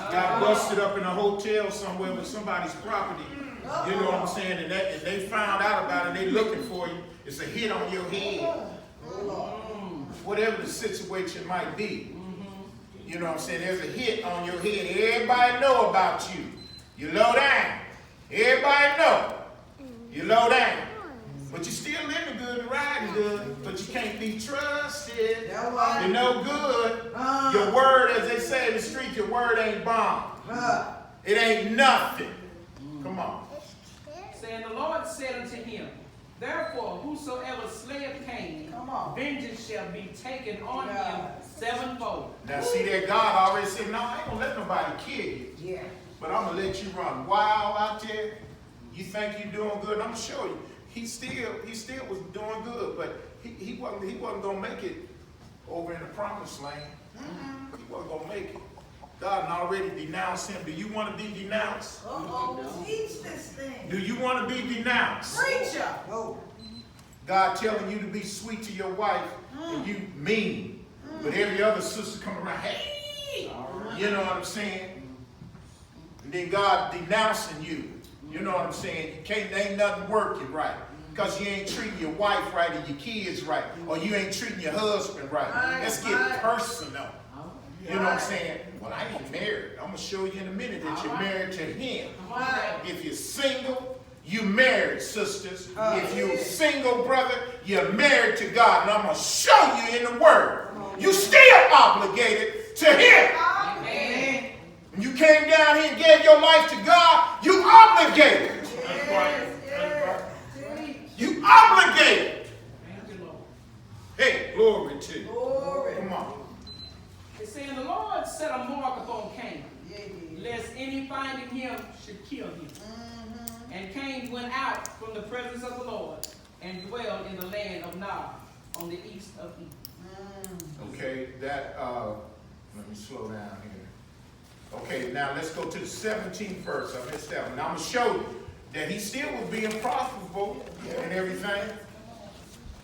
Got busted up in a hotel somewhere with somebody's property. You know what I'm saying? And they found out about it, they looking for you. It's a hit on your head. Whatever the situation might be. You know what I'm saying? There's a hit on your head. Everybody know about you. You low down. Everybody know. You low down. But you still living good and riding good. But you can't be trusted. You're no good. Your word, as they say in the street, your word ain't bomb. It ain't nothing. Come on. saying, the Lord said unto him, therefore, whosoever slayeth Cain, vengeance shall be taken on him sevenfold. Now see that God already said, no, I ain't gonna let nobody kill you. Yeah. But I'm gonna let you run wild out there. You think you're doing good? I'm gonna show you. He still was doing good, but he wasn't gonna make it over in the promised land. He wasn't gonna make it. God had already denounced him. Do you want to be denounced? Teach this thing. Do you want to be denounced? Preacher. God telling you to be sweet to your wife and you mean. But every other sister come around, hey, you know what I'm saying? And then God denouncing you. You know what I'm saying? Ain't nothing working right. Because you ain't treating your wife right and your kids right. Or you ain't treating your husband right. Let's get personal. You know what I'm saying? Well, I ain't married. I'm going to show you in a minute that you're married to him. If you're single, you're married, sisters. If you're a single brother, you're married to God. And I'm going to show you in the Word. You still obligated to him. Amen. When you came down here and gave your life to God, you obligated. You obligated. Hey, glory to you. Come on. It's saying the Lord set a mark upon Cain, lest any finding him should kill him. And Cain went out from the presence of the Lord and dwelled in the land of Nod on the east of Eden. Okay, let me slow down here. Okay, now let's go to the 17th verse. I missed that one. Now I'm going to show you that he still was being profitable and everything.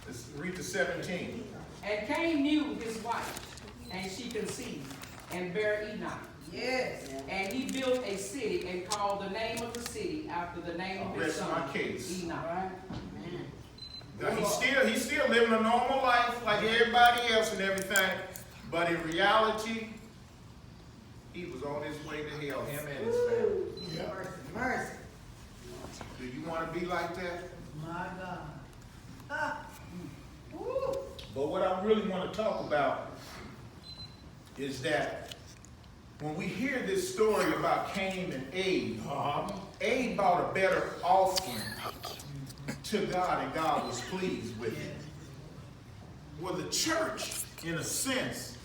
Let's read the 17. And Cain knew his wife, and she conceived, and bare Enoch. Yes. And he built a city, and called the name of the city after the name of his son, Enoch. Now he's still living a normal life like everybody else and everything, but in reality, he was on his way to hell, him and his family. Yeah. Mercy. Do you want to be like that? My God. But what I really want to talk about is that when we hear this story about Cain and Abe, Abe brought a better offering to God, and God was pleased with it. Well, the church, in a sense,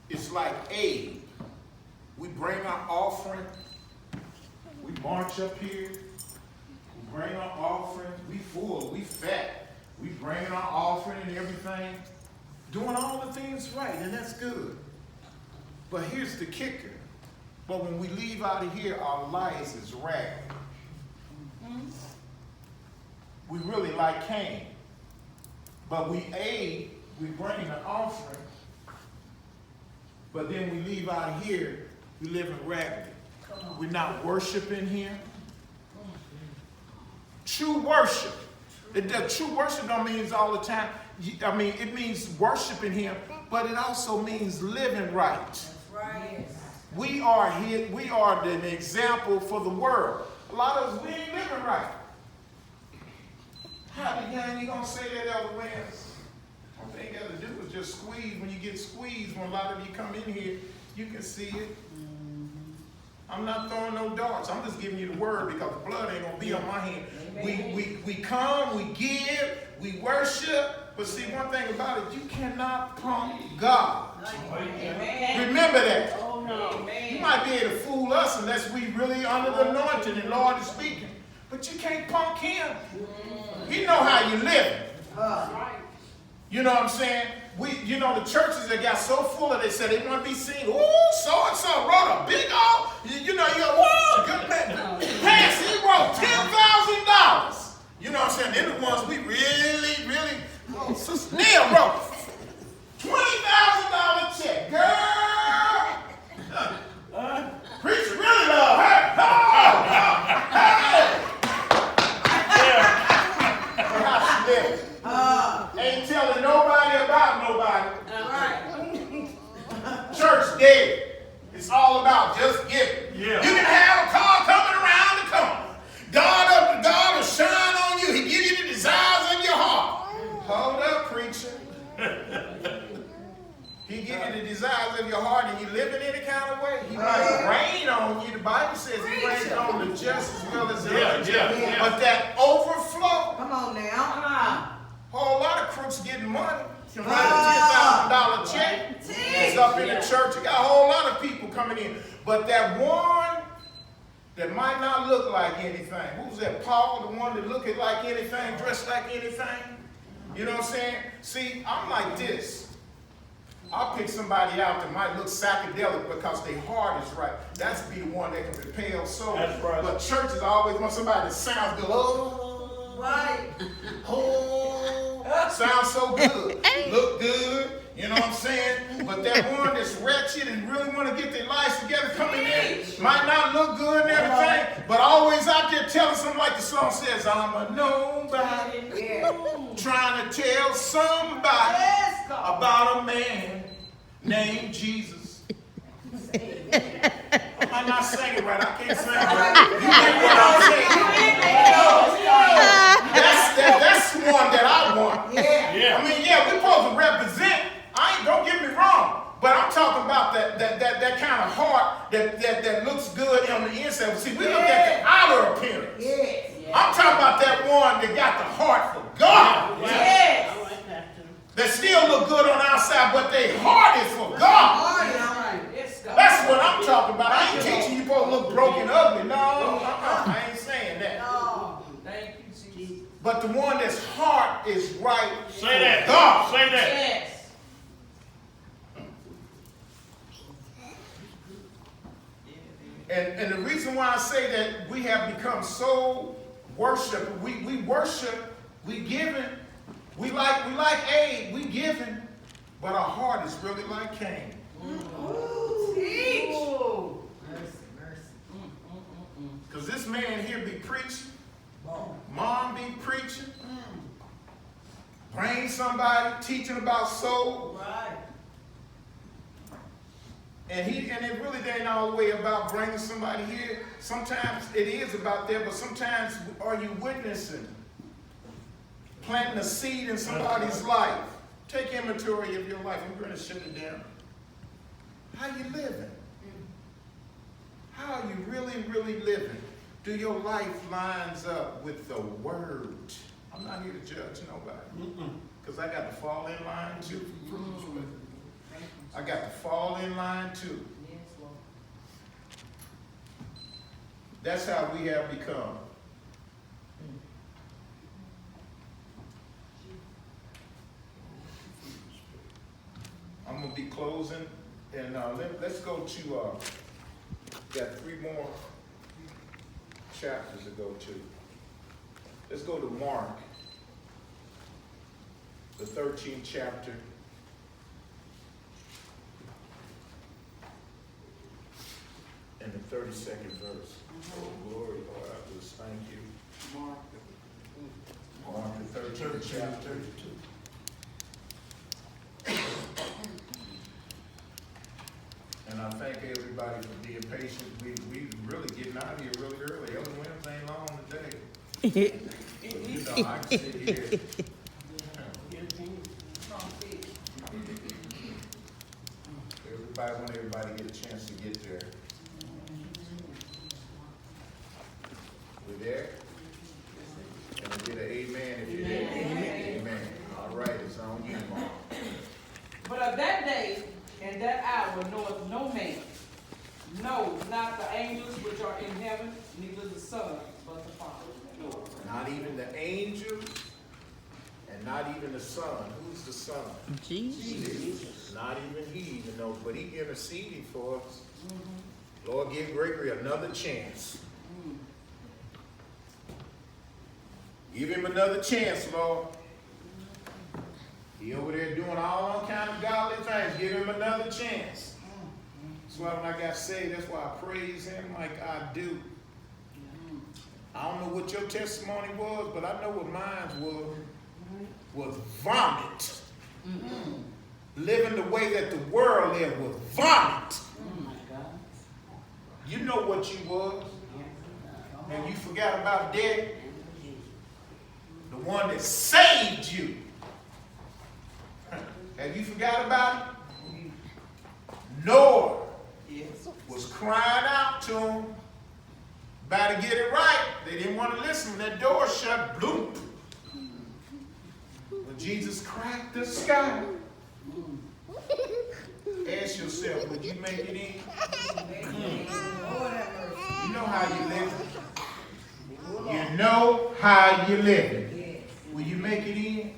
it's like Abe. We bring our offering. We march up here. We bring our offering. We full. We fat. We bring our offering and everything. Doing all the things right, and that's good. But here's the kicker. But when we leave out of here, our lives is ragged. We really like Cain. But we bring an offering. But then we leave out of here, we live in raggedy. We're not worshiping him. True worship. True worship don't mean all the time. I mean, it means worshiping him, but it also means living right. That's right. We are an example for the world. A lot of us, we ain't living right. How the gang you gonna say that, Elder Lance? All they got to do is just squeeze. When you get squeezed, when a lot of you come in here, you can see it. I'm not throwing no darts. I'm just giving you the word because the blood ain't gonna be on my hand. We come, we give, we worship, But see, one thing about it, you cannot punk God. Amen. Remember that. Oh, no. You Amen. might be able to fool us unless we really under the anointing and Lord is speaking. But you can't punk him. He know how you live. That's right. You know what I'm saying? The churches that got so full of, they said they want to be seen. Ooh, so-and-so wrote a big old, you go, good man. Pass, he wrote $10,000. You know what I'm saying? They're the ones we really, oh, Sister Neil wrote $20,000 check. Girl! Preacher really love her. How she live? Ain't telling nobody about nobody. Church dead. It's all about just giving. Yeah. You can have a car coming around the corner. God will shine on you. He give you the desires of your heart. Hold up, preacher. He give you the desires of your heart and you live in any kind of way. He might rain on you. The Bible says he rains on the just as well as the unjust. Yeah. But that overflow, Come on now. whole lot of crooks getting money. You can write a $10,000 check. It's up in the church. You got a whole lot of people coming in. But that one that might not look like anything. Who's that? Paul, the one that looked like anything, dressed like anything? You know what I'm saying? See, I'm like this. I'll pick somebody out that might look psychedelic because their heart is right. That's be the one that can repel souls. That's right. But churches always want somebody that sounds good. Right. Sounds so good. Look good. You know what I'm saying? But that one that's wretched and really want to get their lives together coming in might not look good and everything, but always out there telling something like the song says, I'm a nobody trying to tell somebody about a man named Jesus. I'm not singing right. I can't sing right. You get what I'm saying? That's one that I want. Yeah. I mean, yeah, we're supposed to represent. Don't get me wrong, but I'm talking about that kind of heart that looks good on the inside. See, we look at the outer appearance. Yes. I'm talking about that one that got the heart for God. Yes. I like that too. That still look good on the outside, but their heart is for God. Yes, God. That's what I'm talking about. I ain't teaching you supposed to look broken ugly. No, I ain't saying that. Thank you, Jesus. But the one that's heart is right Say that. for God. Say that. Yes. And the reason why I say that we have become so worship, we worship, we giving, we like aid, we giving, but our heart is really like Cain. Because this man here be preaching, mom be preaching, bring somebody teaching about soul. Right. And it really ain't all the way about bringing somebody here. Sometimes it is about that, but sometimes are you witnessing? Planting a seed in somebody's life. Take inventory of your life. I'm going to shut it down. How you living? How are you really living? Do your life lines up with the word? I'm not here to judge nobody. Because I got to fall in line too. I got to fall in line too. That's how we have become. I'm going to be closing, and let's go to, got 3 more chapters to go to. Let's go to Mark, the 13th chapter. And the 32nd verse. Oh, glory, Lord, I just thank you. Mark the 13th chapter. And I thank everybody for being patient. We really getting out of here really early. Other Wednesdays ain't long today. You know, I can sit here. I want everybody to get a chance to get there. We're there? And get an amen if you're there. Amen. All right. It's on you, Mom. But of that day and that hour knoweth no man, no, not the angels which are in heaven, neither the Son, but the Father. Not even the angels, and not even the Son. Who's the Son? Jesus. Not even he even knows, but he interceding for us. Lord, give Gregory another chance. Give him another chance, Lord. He over there doing all kind of godly things. Give him another chance. That's why when I got saved, that's why I praise him like I do. I don't know what your testimony was, but I know what mine was vomit. Living the way that the world lived was vomit. You know what you was. And you forgot about Daddy. The one that saved you. Have you forgot about it? Noah was crying out to him about to get it right. They didn't want to listen. When that door shut, bloop. When Jesus cracked the sky, ask yourself, would you make it in? You know how you live. You know how you live. Will you make it in?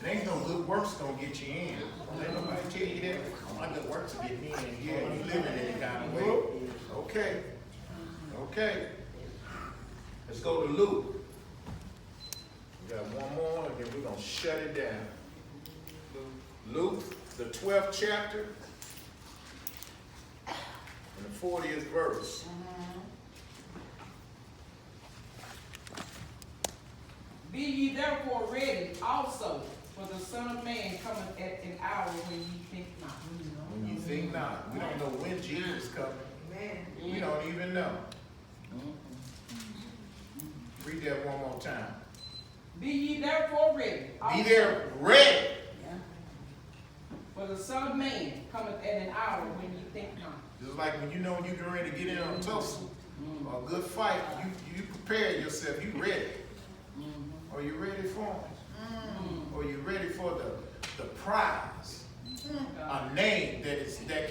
There ain't no good works gonna get you in. Let nobody tell you that. Oh, my good works get me in. Yeah, you living any kind of way. Okay. Okay. Let's go to Luke. We got one more, and then we're gonna shut it down. Luke, the 12th chapter, and the 40th verse. Be ye therefore ready also, for the Son of Man cometh at an hour when ye think not. When you think not. We don't know when Jesus is coming. We don't even know. Read that one more time. Be ye therefore ready. Be there ready. For the Son of Man cometh at an hour when ye think not. Just like when you know you're getting ready to get in on a tussle or a good fight, you prepare yourself. You ready. Are you ready for it? Are you ready for the prize? A name that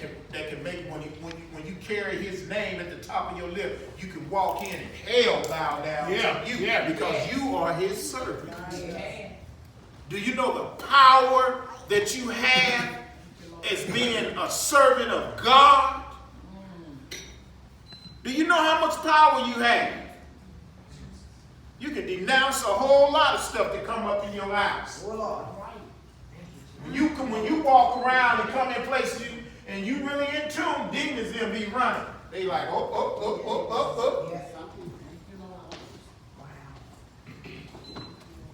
can make when you carry his name at the top of your lip, you can walk in and hell bow down to you because you are his servant. Do you know the power that you have as being a servant of God? Do you know how much power you have? You can denounce a whole lot of stuff that come up in your house. When you walk around and come in places and you really in tune, demons will be running. They like, oh.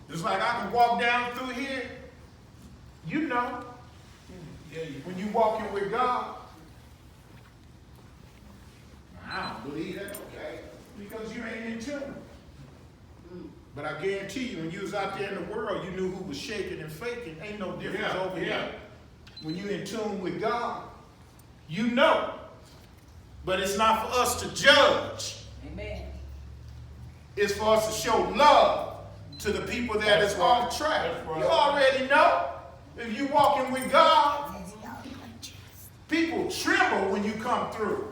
Just like I can walk down through here, you know, when you walking with God. I don't believe that, okay, because you ain't in tune. But I guarantee you, when you was out there in the world, you knew who was shaking and faking. Ain't no difference over here. When you in tune with God, you know. But it's not for us to judge. Amen. It's for us to show love to the people that is off track. You already know. If you walking with God, people tremble when you come through.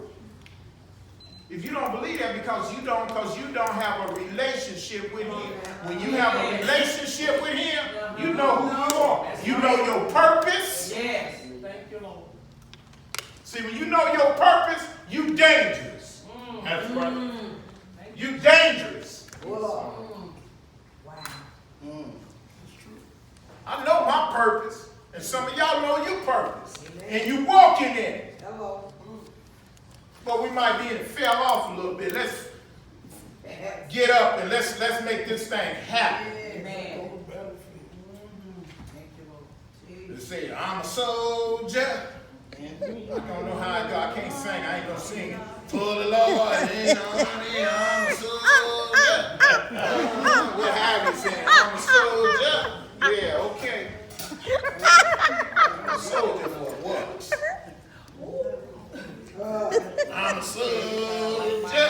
If you don't believe that, because you don't have a relationship with him. When you have a relationship with him, you know who you are. You know your purpose. Yes. Thank you, Lord. See, when you know your purpose, you dangerous. That's right. You dangerous. I know my purpose, and some of y'all know your purpose, and you walking in it. But we might be fell off a little bit. Let's get up and let's make this thing happen. Amen. They say, I'm a soldier. I don't know how I go. I can't sing. I ain't gonna sing it. For the Lord, I'm a soldier. What have you saying? I'm a soldier. Yeah, okay. I'm a soldier for what? I'm a soldier.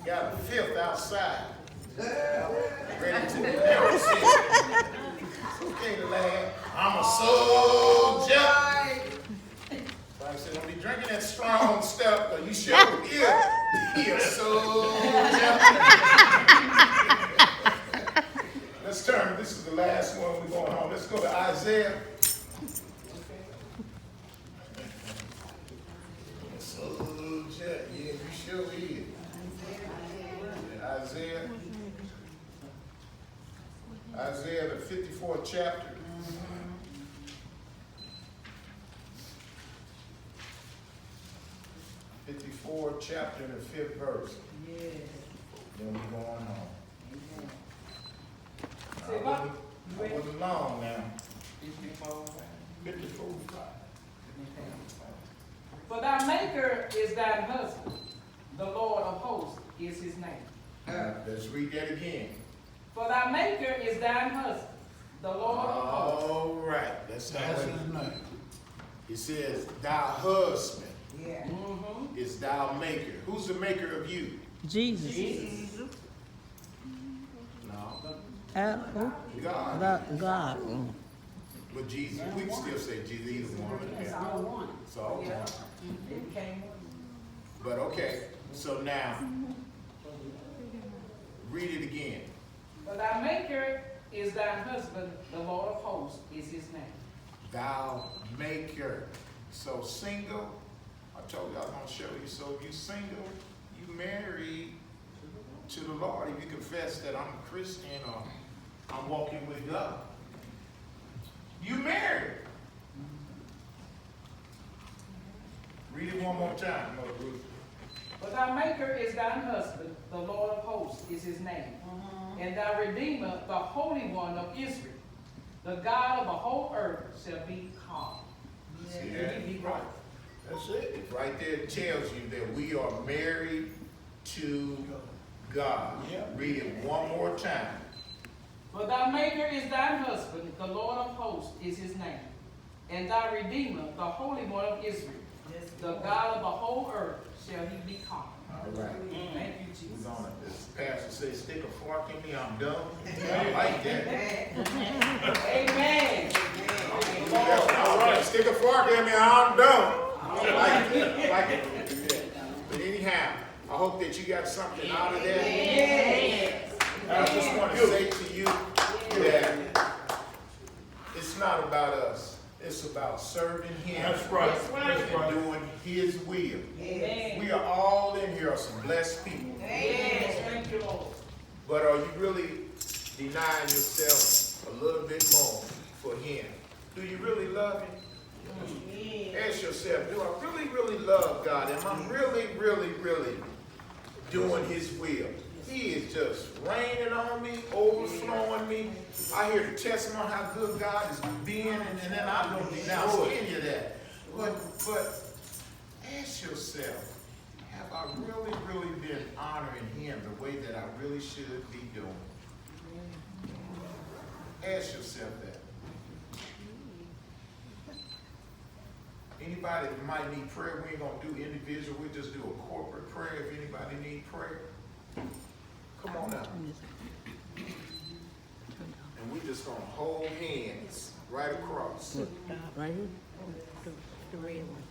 Got a fifth outside. Ready to never see. can't laugh. I'm a soldier. So I said, don't be drinking that strong stuff, but you sure be a soldier. Let's turn. This is the last one we're going on. Let's go to Isaiah. Soldier, yeah, you sure is. Isaiah, the 54th chapter. 54th chapter and the 5th verse. Then we go on home. I wasn't long now. 54. For thy maker is thy husband, the Lord of hosts is his name. Let's read that again. For thy maker is thine husband, the Lord of hosts. All right, that's That's his name. It says, thy husband Yeah. is thou maker. Who's the maker of you? Jesus. No. God. God. But Jesus, we can still say Jesus, either one. It's all one. It's all one. They became one. But okay, so now, read it again. For thy maker is thine husband, the Lord of hosts is his name. Thou maker. So single, I told you I was going to show you. So if you single, you married to the Lord. If you confess that I'm a Christian or I'm walking with God, you married. Read it one more time, Mother Ruth. For thy maker is thine husband, the Lord of hosts is his name. And thy Redeemer, the Holy One of Israel, the God of the whole earth shall be called. See Will that? you be right? That's it. It right there tells you that we are married to God. Read it one more time. For thy maker is thine husband, the Lord of hosts is his name. And thy Redeemer, the Holy One of Israel, the God of the whole earth shall he be called. All right. Thank you, We're Jesus. gonna, this pastor says, stick a fork in me, I'm done. I like that. Amen. All right, stick a fork in me, I'm done. I like that. I like it. But anyhow, I hope that you got something out of that. I just want to say to you that it's not about us. It's about serving Him. That's right. And doing His will. Amen. We are all in here some blessed people. Thank you, Lord. But are you really denying yourself a little bit more for Him? Do you really love Him? Ask yourself, do I really, really love God? Am I really, really, really doing His will? He is just raining on me, overflowing me. I hear the testimony how good God has been, and then I don't denounce any of that. But ask yourself, have I really, really been honoring Him the way that I really should be doing? Ask yourself that. Anybody that might need prayer, we ain't going to do individual. We just do a corporate prayer if anybody need prayer. Come on out. And we just going to hold hands right across. Right here. The red one.